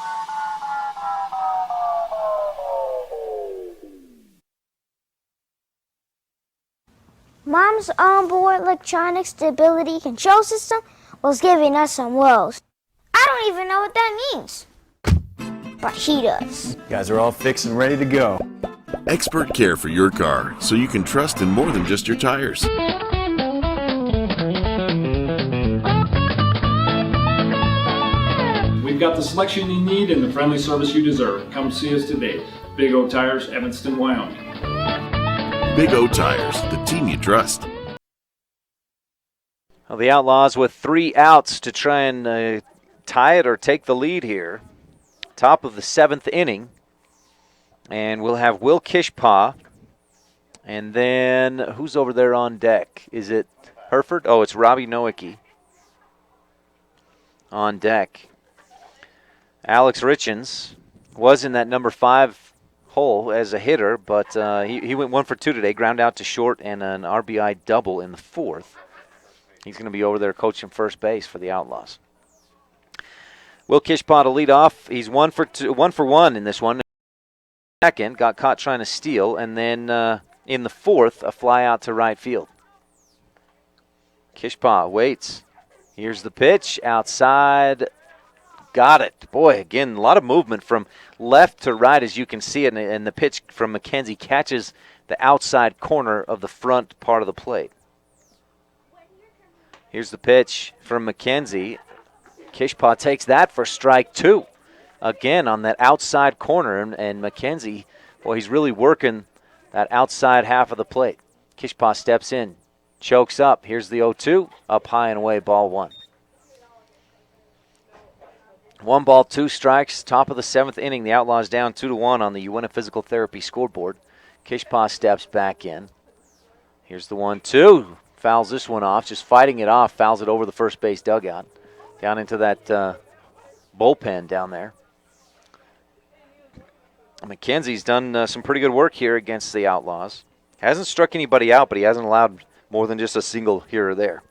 Mom's onboard electronic stability control system was giving us some woes. I don't even know what that means. But he does. You guys are all fixed and ready to go. Expert care for your car, so you can trust in more than just your tires. We've got the selection you need and the friendly service you deserve. Come see us today. Big O Tires, Evanston, Wyoming. Big O Tires, the team you trust. Well, the Outlaws with 3 outs to try and tie it or take the lead here. Top of the 7th inning. And we'll have Will Kishpaw. And then who's over there on deck? Is it Hereford? Oh, it's Robbie Nowicki on deck. Alex Richens was in that number 5 hole as a hitter, but he went 1 for 2 today, ground out to short and an RBI double in the 4th. He's going to be over there coaching first base for the Outlaws. Will Kishpaw to lead off. He's 1 for 1 in this one. Second, got caught trying to steal, and then in the 4th, a fly out to right field. Kishpaw waits. Here's the pitch, outside, got it. Boy, again, a lot of movement from left to right as you can see it, and the pitch from McKenzie catches the outside corner of the front part of the plate. Here's the pitch from McKenzie. Kishpaw takes that for strike 2. Again on that outside corner, and McKenzie, boy, he's really working that outside half of the plate. Kishpaw steps in, chokes up. Here's the 0-2, up high and away, ball 1. 1 ball, 2 strikes, top of the 7th inning. The Outlaws down 2-1 on the Uinta Physical Therapy scoreboard. Kishpaw steps back in. Here's the 1-2, fouls this one off, just fighting it off, fouls it over the first base dugout, down into that bullpen down there. McKenzie's done some pretty good work here against the Outlaws. Hasn't struck anybody out, but he hasn't allowed more than just a single here or there.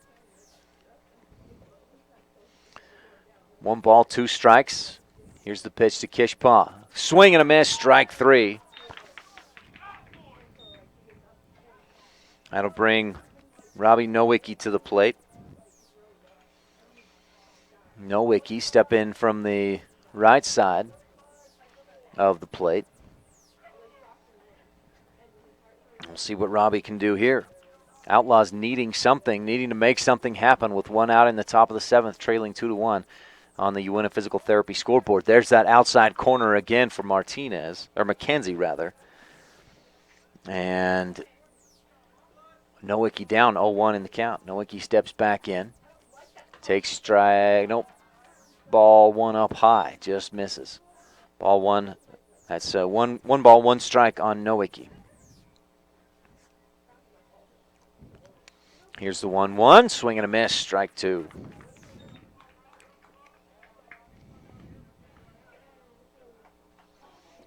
1 ball, 2 strikes. Here's the pitch to Kishpaw. Swing and a miss, strike 3. That'll bring Robbie Nowicki to the plate. Nowicki step in from the right side of the plate. We'll see what Robbie can do here. Outlaws needing to make something happen with 1 out in the top of the 7th, trailing 2-1 on the Uinta Physical Therapy scoreboard. There's that outside corner again for McKenzie rather. And Nowicki down 0-1 in the count. Nowicki steps back in. Takes strike. Nope. Ball 1 up high. Just misses. Ball 1. That's 1 ball, 1 strike on Nowicki. Here's the 1-1. Swing and a miss. Strike 2.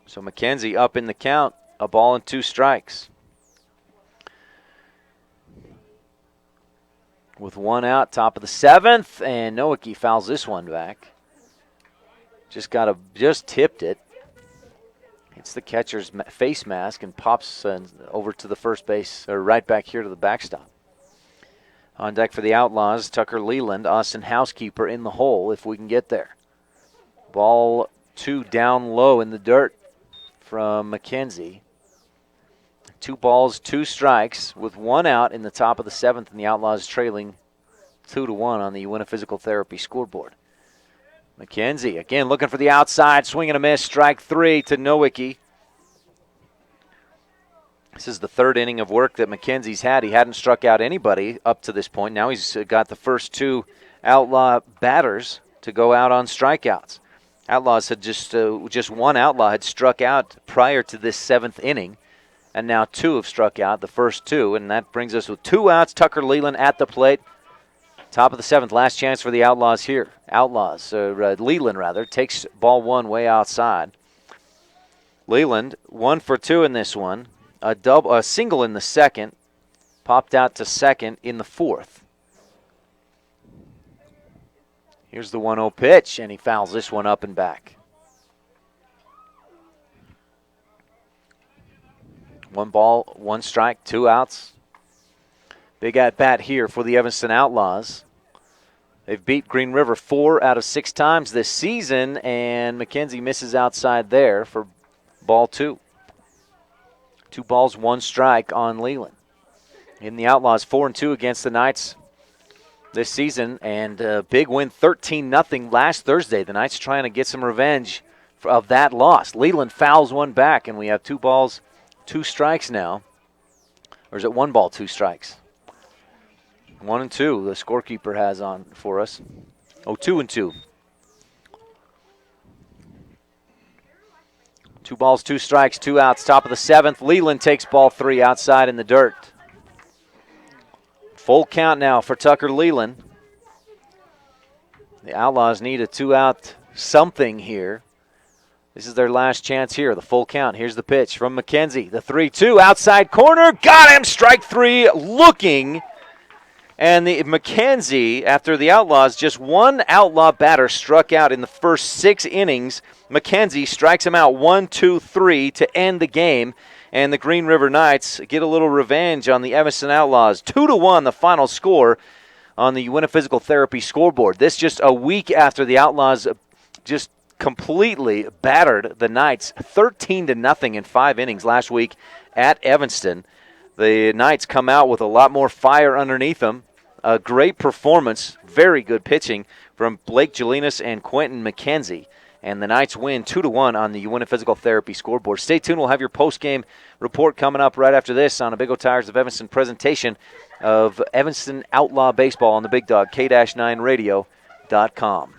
So McKenzie up in the count. A ball and 2 strikes. With 1 out, top of the 7th, and Nowicki fouls this one back. Just tipped it. Hits the catcher's face mask and pops over to the first base, or right back here to the backstop. On deck for the Outlaws, Tucker Leland, Austin Housekeeper in the hole if we can get there. Ball 2 down low in the dirt from McKenzie. 2 balls, 2 strikes with 1 out in the top of the 7th, and the Outlaws trailing 2-1 on the Uinta Physical Therapy scoreboard. McKenzie again looking for the outside, swing and a miss, strike 3 to Nowicki. This is the 3rd inning of work that McKenzie's had. He hadn't struck out anybody up to this point. Now he's got the first 2 Outlaw batters to go out on strikeouts. Outlaws had just 1 Outlaw had struck out prior to this 7th inning, and now 2 have struck out, the first 2, and that brings us with 2 outs. Tucker Leland at the plate. Top of the 7th, last chance for the Outlaws here. Leland takes ball 1 way outside. Leland 1 for 2 in this one. A single in the 2nd, popped out to 2nd in the 4th. Here's the 1-0 pitch, and he fouls this one up and back. 1 ball, 1 strike, 2 outs. Big at-bat here for the Evanston Outlaws. They've beat Green River 4 out of 6 times this season, and McKenzie misses outside there for ball 2. 2 balls, 1 strike on Leland. In the Outlaws, 4-2 against the Knights this season, and a big win, 13-0 last Thursday. The Knights trying to get some revenge of that loss. Leland fouls 1 back, and we have 2 balls, 2 strikes now. Or is it 1 ball, 2 strikes? 1-2 the scorekeeper has on for us. 2-2. 2 balls, 2 strikes, 2 outs. Top of the 7th. Leland takes ball 3 outside in the dirt. Full count now for Tucker Leland. The Outlaws need a 2-out something here. This is their last chance here, the full count. Here's the pitch from McKenzie. The 3-2 outside corner. Got him. Strike 3 looking. And the McKenzie, after the Outlaws, just 1 Outlaw batter struck out in the first 6 innings. McKenzie strikes him out 1-2-3 to end the game. And the Green River Knights get a little revenge on the Evanston Outlaws. 2-1 the final score on the Uinta Physical Therapy scoreboard. This just a week after the Outlaws just completely battered the Knights 13-0 in 5 innings last week at Evanston. The Knights come out with a lot more fire underneath them. A great performance, very good pitching from Blake Jelinas and Quentin McKenzie. And the Knights win 2-1 on the Uinta Physical Therapy scoreboard. Stay tuned. We'll have your post-game report coming up right after this on a Big O Tires of Evanston presentation of Evanston Outlaw Baseball on the Big Dog, K-9radio.com.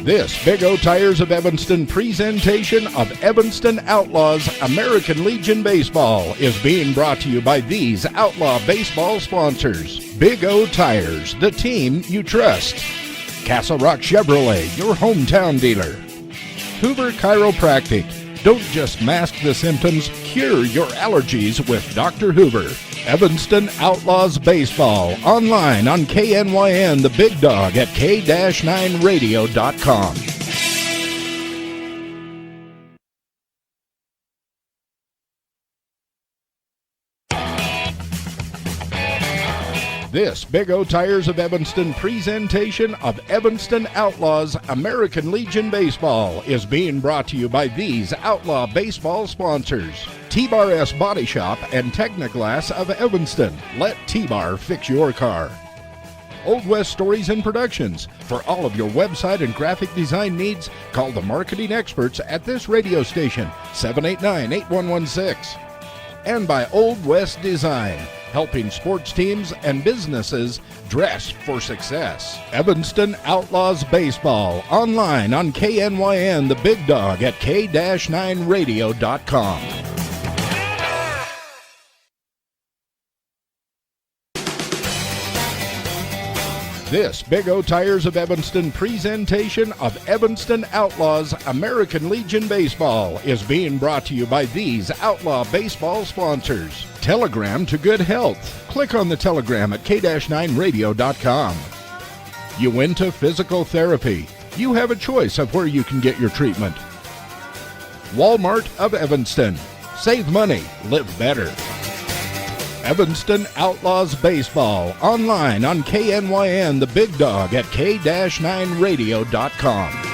This Big O Tires of Evanston presentation of Evanston Outlaws American Legion Baseball is being brought to you by these Outlaw Baseball sponsors. Big O Tires, the team you trust. Castle Rock Chevrolet, your hometown dealer. Hoover Chiropractic. Don't just mask the symptoms, cure your allergies with Dr. Hoover. Evanston Outlaws Baseball, online on KNYN, the Big Dog at K-9radio.com. This Big O Tires of Evanston presentation of Evanston Outlaws American Legion Baseball is being brought to you by these Outlaw Baseball sponsors. T-Bar S Body Shop and Technoglass of Evanston. Let T-Bar fix your car. Old West Stories and Productions. For all of your website and graphic design needs, call the marketing experts at this radio station, 789-8116. And by Old West Design, helping sports teams and businesses dress for success. Evanston Outlaws Baseball, online on KNYN, the Big Dog at K-9radio.com. This Big O Tires of Evanston presentation of Evanston Outlaws American Legion Baseball is being brought to you by these Outlaw Baseball sponsors. Telegram to good health. Click on the telegram at K-9radio.com. Uinta Physical Therapy. You have a choice of where you can get your treatment. Walmart of Evanston. Save money, live better. Evanston Outlaws Baseball, online on KNYN, the big dog at k-9radio.com.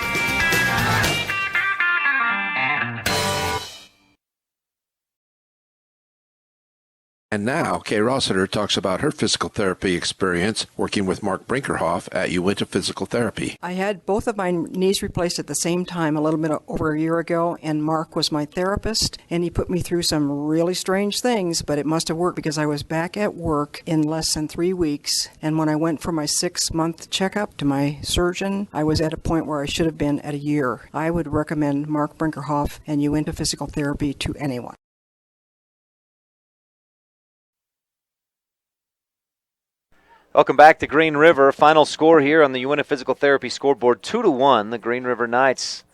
And now, Kay Rossiter talks about her physical therapy experience working with Mark Brinkerhoff at Uinta Physical Therapy. I had both of my knees replaced at the same time a little bit over a year ago, and Mark was my therapist, and he put me through some really strange things, but it must have worked because I was back at work in less than 3 weeks, and when I went for my 6-month checkup to my surgeon, I was at a point where I should have been at a year. I would recommend Mark Brinkerhoff and Uinta Physical Therapy to anyone. Welcome back to Green River. Final score here on the Uinta Physical Therapy scoreboard, 2-1. The Green River Knights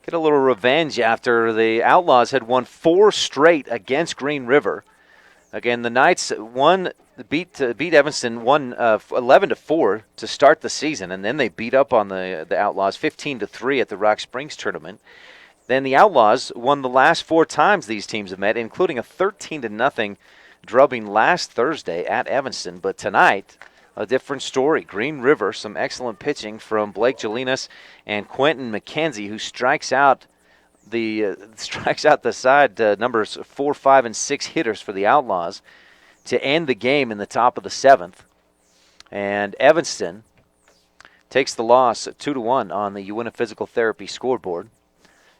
get a little revenge after the Outlaws had won 4 straight against Green River. Again, the Knights beat Evanston 11-4 to start the season, and then they beat up on the Outlaws 15-3 at the Rock Springs tournament. Then the Outlaws won the last 4 times these teams have met, including a 13-0 drubbing last Thursday at Evanston. But tonight, a different story. Green River, some excellent pitching from Blake Jelinas and Quentin McKenzie, who strikes out the side numbers 4, 5, and 6 hitters for the Outlaws to end the game in the top of the 7th. And Evanston takes the loss 2-1 on the Uinta Physical Therapy scoreboard.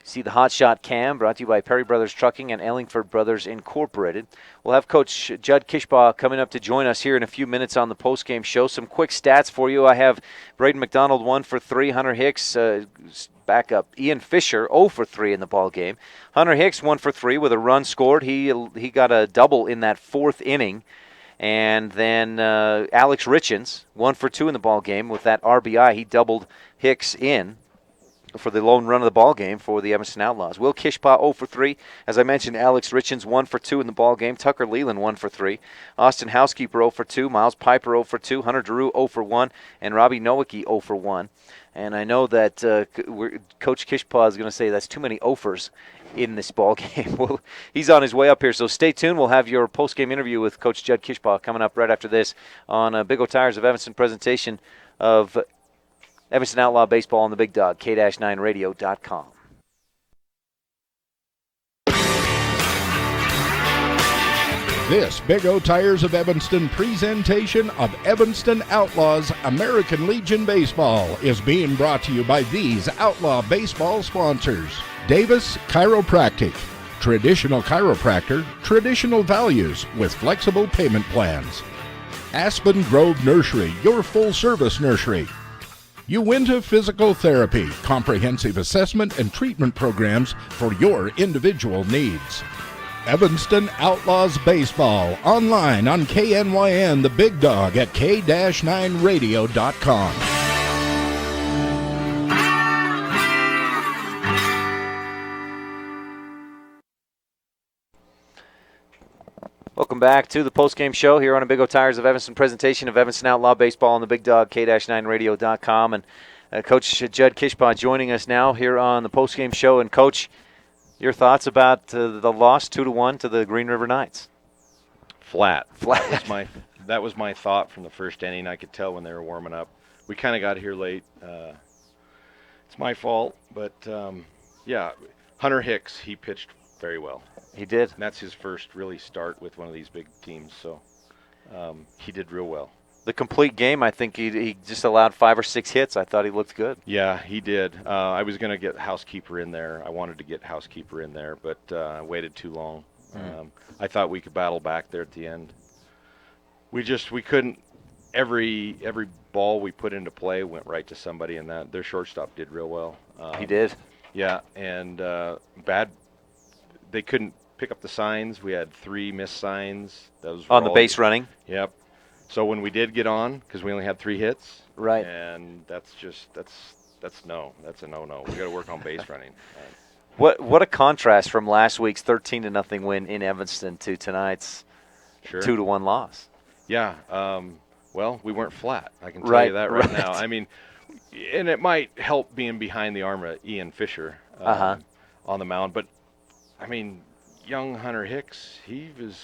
See the Hot Shot Cam, brought to you by Perry Brothers Trucking and Ellingford Brothers Incorporated. We'll have Coach Judd Kishbaugh coming up to join us here in a few minutes on the postgame show. Some quick stats for you. I have Braden McDonald 1 for 3. Hunter Hicks backup. Ian Fisher 0 for 3 in the ball game. Hunter Hicks 1 for 3 with a run scored. He got a double in that 4th inning. And then Alex Richens 1 for 2 in the ball game with that RBI. He doubled Hicks in for the lone run of the ball game for the Evanston Outlaws. Will Kishbaugh 0 for 3. As I mentioned, Alex Richens 1 for 2 in the ball game. Tucker Leland 1 for 3. Austin Housekeeper 0 for 2. Miles Piper 0 for 2. Hunter Drew 0 for 1. And Robbie Nowicki 0 for 1. And I know that Coach Kishbaugh is going to say that's too many offers in this ball game. Well, he's on his way up here, so stay tuned. We'll have your post-game interview with Coach Judd Kishbaugh coming up right after this on Big O Tires of Evanston presentation of Evanston Outlaw Baseball on the Big Dog, k-9radio.com. This Big O Tires of Evanston presentation of Evanston Outlaws American Legion Baseball is being brought to you by these Outlaw Baseball sponsors. Davis Chiropractic, traditional chiropractor, traditional values with flexible payment plans. Aspen Grove Nursery, your full-service nursery. Uinta Physical Therapy, comprehensive assessment and treatment programs for your individual needs. Evanston Outlaws Baseball, online on KNYN, the big dog at k-9radio.com. Welcome back to the postgame show here on a Big O Tires of Evanston presentation of Evanston Outlaw Baseball on the Big Dog, k-9radio.com. And Coach Judd Kishbaugh joining us now here on the postgame show. And, Coach, your thoughts about the loss 2-1 to the Green River Knights? Flat. That was my thought from the first inning. I could tell when they were warming up. We kind of got here late. It's my fault, but yeah, Hunter Hicks, he pitched very well. He did. And that's his first really start with one of these big teams, so he did real well. The complete game, I think he just allowed 5 or 6 hits. I thought he looked good. Yeah, he did. I was going to get Housekeeper in there. I wanted to get Housekeeper in there, but I waited too long. I thought we could battle back there at the end. We couldn't. Every ball we put into play went right to somebody, and that their shortstop did real well. He did. Yeah, and they couldn't pick up the signs. We had 3 missed signs. Those were on the base running. Yep. So when we did get on, because we only had 3 hits, right, and that's a no-no. We got to work on base running. What a contrast from last week's 13-0 win in Evanston to tonight's 2-1 loss. Yeah. Well, we weren't flat. I can tell you that right now. I mean, and it might help being behind the arm of Ian Fisher on the mound, but I mean, young Hunter Hicks, he was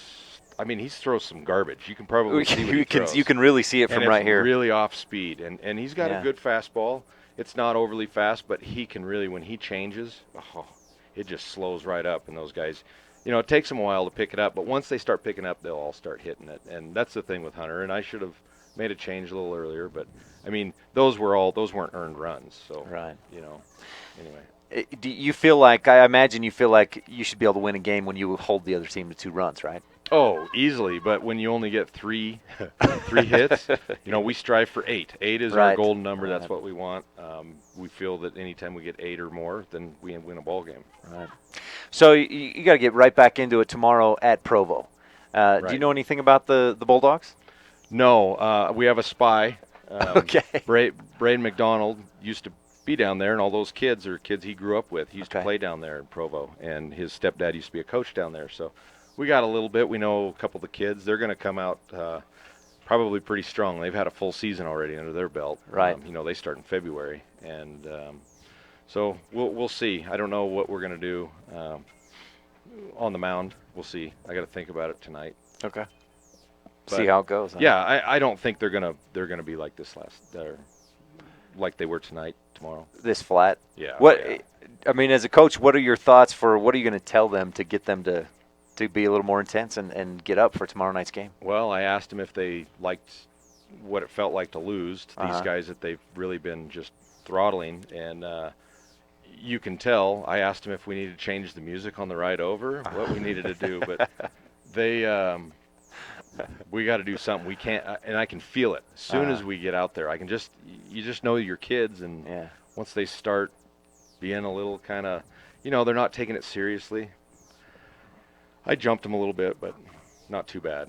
I mean, he throws some garbage. You can probably see what he throws. You can really see it from right here. Really off speed, and he's got a good fastball. It's not overly fast, but he can really, when he changes, it just slows right up. And those guys, it takes them a while to pick it up, but once they start picking up, they'll all start hitting it. And that's the thing with Hunter. And I should have made a change a little earlier, but I mean, those weren't earned runs. So anyway. Do you feel like, I imagine you feel like you should be able to win a game when you hold the other team to 2 runs, right? Oh, easily. But when you only get three hits, we strive for 8. 8 is our golden number. That's what we want. We feel that anytime we get 8 or more, then we win a ball game. Right. So you got to get right back into it tomorrow at Provo. Do you know anything about the Bulldogs? No. We have a spy. Okay. Braden McDonald used to be down there, and all those kids are kids he grew up with. He used to play down there in Provo, and his stepdad used to be a coach down there. So we got a little bit. We know a couple of the kids. They're going to come out probably pretty strong. They've had a full season already under their belt. Right. They start in February, and so we'll see. I don't know what we're going to do on the mound. We'll see. I got to think about it tonight. Okay. See how it goes. Huh? Yeah, I don't think they're gonna be like this like they were tomorrow. This flat. Yeah. I mean, as a coach, what are your thoughts for what are you going to tell them to get them to be a little more intense and get up for tomorrow night's game? Well, I asked them if they liked what it felt like to lose to these guys that they've really been just throttling, and you can tell. I asked them if we needed to change the music on the ride over, what we needed to do, but they. We got to do something. We can't, and I can feel it as soon as we get out there. You just know your kids, and once they start being a little kind of, they're not taking it seriously. I jumped them a little bit, but not too bad.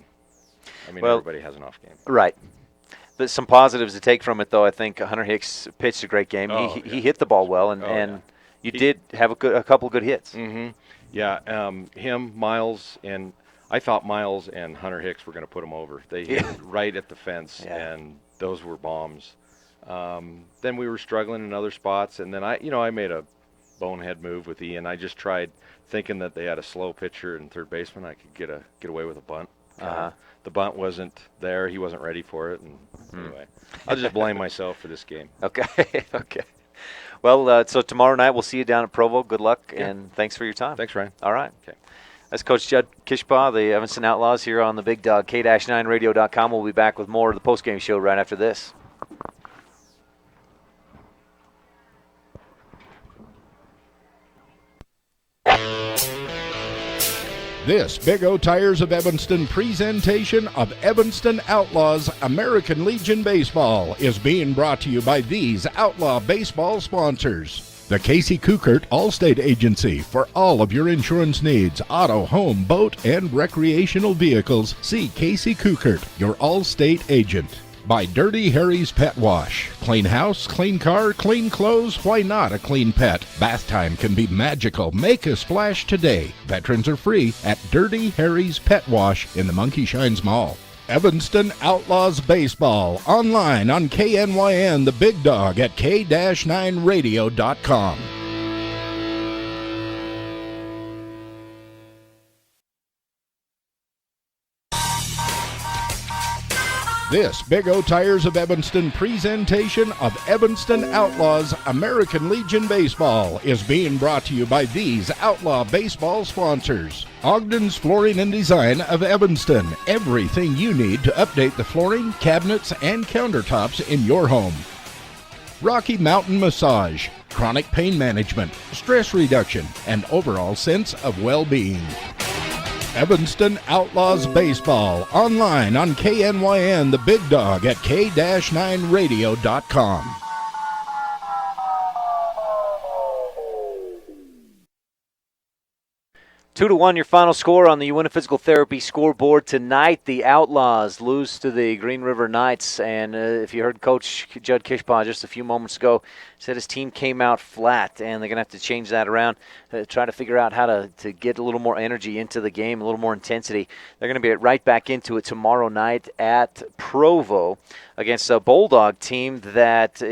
I mean, everybody has an off game. Right. There's some positives to take from it, though. I think Hunter Hicks pitched a great game. He hit the ball well, and you did have a couple of good hits. Mm-hmm. Yeah, him, Miles, and I thought Miles and Hunter Hicks were going to put him over. They hit right at the fence, and those were bombs. Then we were struggling in other spots, and then I made a bonehead move with Ian. I just tried thinking that they had a slow pitcher and third baseman. I could get away with a bunt. The bunt wasn't there. He wasn't ready for it. And anyway, I'll just blame myself for this game. Okay. Okay. Well, so tomorrow night we'll see you down at Provo. Good luck, and thanks for your time. Thanks, Ryan. All right. Okay. That's Coach Judd Kishbaugh, the Evanston Outlaws, here on the Big Dog, K-9radio.com. We'll be back with more of the postgame show right after this. This Big O Tires of Evanston presentation of Evanston Outlaws American Legion Baseball is being brought to you by these Outlaw Baseball sponsors. The Casey Kukert Allstate Agency for all of your insurance needs, auto, home, boat, and recreational vehicles. See Casey Kukert, your Allstate agent. By Dirty Harry's Pet Wash. Clean house, clean car, clean clothes, why not a clean pet? Bath time can be magical. Make a splash today. Veterans are free at Dirty Harry's Pet Wash in the Monkey Shines Mall. Evanston Outlaws Baseball, online on KNYN, the Big Dog at K-9radio.com. This Big O Tires of Evanston presentation of Evanston Outlaws American Legion Baseball is being brought to you by these Outlaw Baseball sponsors. Ogden's Flooring and Design of Evanston. Everything you need to update the flooring, cabinets, and countertops in your home. Rocky Mountain Massage. Chronic pain management, stress reduction, and overall sense of well-being. Evanston Outlaws Baseball, online on KNYN, the Big Dog at K-9radio.com. 2-1 your final score on the Uinta Physical Therapy scoreboard tonight. The Outlaws lose to the Green River Knights, and if you heard Coach Judd Kishbaugh just a few moments ago, said his team came out flat, and they're going to have to change that around, try to figure out how to get a little more energy into the game, a little more intensity. They're going to be right back into it tomorrow night at Provo against a Bulldog team that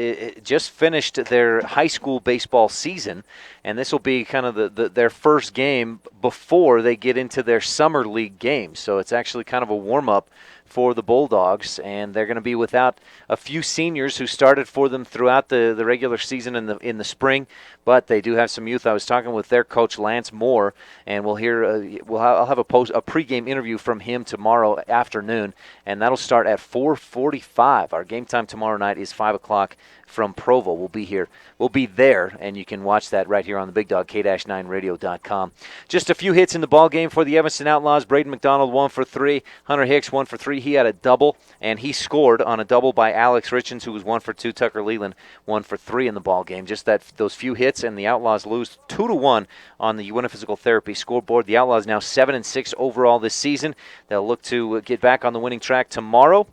just finished their high school baseball season, and this will be kind of their first game before before they get into their summer league games. So it's actually kind of a warm-up for the Bulldogs, and they're going to be without a few seniors who started for them throughout the regular season in the spring, but they do have some youth. I was talking with their coach, Lance Moore, and we'll hear I'll have a pregame interview from him tomorrow afternoon, and that'll start at 4:45. Our game time tomorrow night is 5 o'clock from Provo. We'll be there, and you can watch that right here on the Big Dog, K-9radio.com. Just a few hits in the ball game for the Evanston Outlaws. Braden McDonald 1 for 3. Hunter Hicks 1 for 3. He had a double, and he scored on a double by Alex Richens, who was 1 for 2. Tucker Leland 1 for 3 in the ball game. Just those few hits, and the Outlaws lose 2-1 on the UNF Physical Therapy scoreboard. The Outlaws now 7-6 overall this season. They'll look to get back on the winning track tomorrow.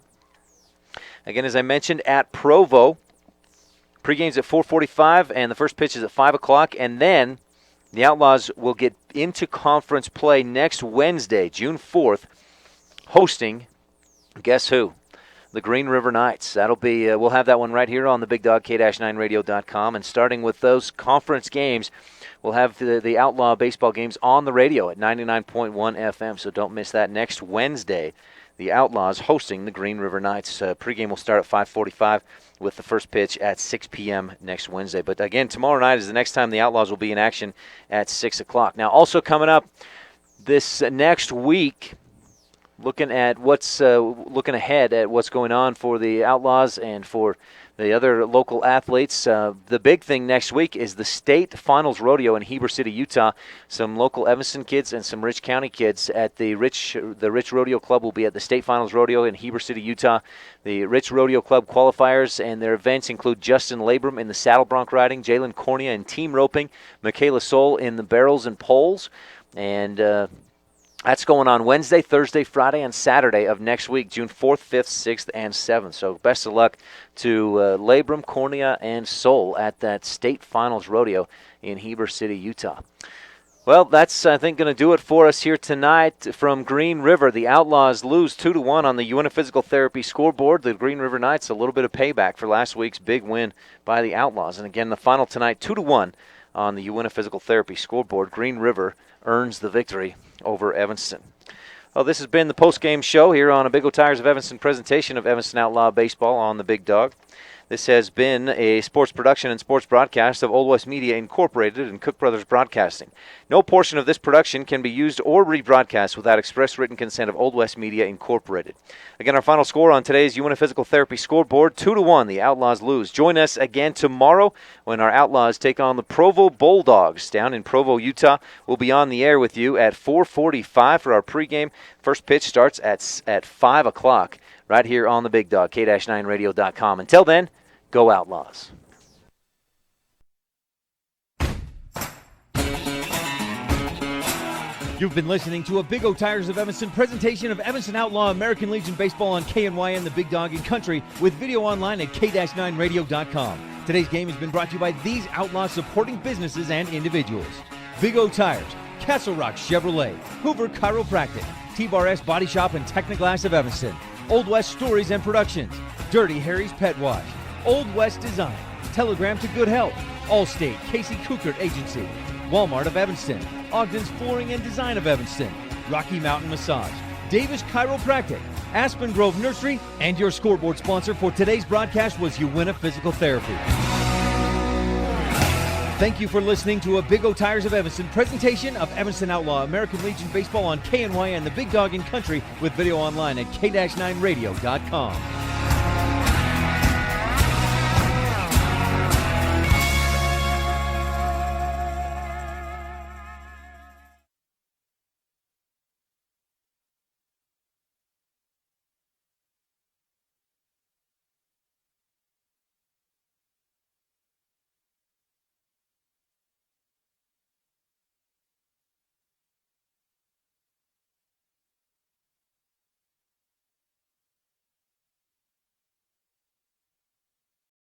Again, as I mentioned, at Provo. Pregame's at 4:45, and the first pitch is at 5 o'clock. And then the Outlaws will get into conference play next Wednesday, June 4th, hosting, guess who? The Green River Knights. That'll be, we'll have that one right here on the Big Dog, K-9radio.com. And starting with those conference games, we'll have the Outlaw baseball games on the radio at 99.1 FM, so don't miss that. Next Wednesday, the Outlaws hosting the Green River Knights. Pregame will start at 5:45 with the first pitch at 6 p.m. next Wednesday. But again, tomorrow night is the next time the Outlaws will be in action at 6 o'clock. Now, also coming up this next week, looking ahead at what's going on for the Outlaws and for the other local athletes. The big thing next week is the state finals rodeo in Heber City, Utah. Some local Evanston kids and some Rich County kids at the Rich Rodeo Club will be at the state finals rodeo in Heber City, Utah. The Rich Rodeo Club qualifiers and their events include Justin Labrum in the saddle bronc riding, Jalen Cornea in team roping, Michaela Soul in the barrels and poles, and that's going on Wednesday, Thursday, Friday, and Saturday of next week, June 4th, 5th, 6th, and 7th. So best of luck to Labrum, Cornea, and Soul at that state finals rodeo in Heber City, Utah. Well, that's, I think, going to do it for us here tonight from Green River. The Outlaws lose 2-1 on the UNF Physical Therapy scoreboard. The Green River Knights, a little bit of payback for last week's big win by the Outlaws. And again, the final tonight, 2-1 on the UNF Physical Therapy scoreboard. Green River earns the victory over Evanston. Well, this has been the post-game show here on a Big O Tires of Evanston presentation of Evanston Outlaw Baseball on the Big Dog. This has been a sports production and sports broadcast of Old West Media Incorporated and Cook Brothers Broadcasting. No portion of this production can be used or rebroadcast without express written consent of Old West Media Incorporated. Again, our final score on today's UNF Physical Therapy scoreboard, 2-1. The Outlaws lose. Join us again tomorrow when our Outlaws take on the Provo Bulldogs down in Provo, Utah. We'll be on the air with you at 4:45 for our pregame. First pitch starts at 5 o'clock. Right here on the Big Dog, K-9radio.com. Until then, go Outlaws. You've been listening to a Big O Tires of Evanston presentation of Evanston Outlaw American Legion Baseball on KNYN, the Big Dog in Country, with video online at K-9radio.com. Today's game has been brought to you by these Outlaws supporting businesses and individuals. Big O Tires, Castle Rock Chevrolet, Hoover Chiropractic, T-Bar S Body Shop and Technoglass of Evanston, Old West Stories and Productions, Dirty Harry's Pet Wash, Old West Design, Telegram to Good Health, Allstate, Casey Kukert Agency, Walmart of Evanston, Ogden's Flooring and Design of Evanston, Rocky Mountain Massage, Davis Chiropractic, Aspen Grove Nursery, and your scoreboard sponsor for today's broadcast was UNF Physical Therapy. Thank you for listening to a Big O Tires of Evanston presentation of Evanston Outlaw American Legion Baseball on KNYN, the Big Dog in Country, with video online at K-9radio.com.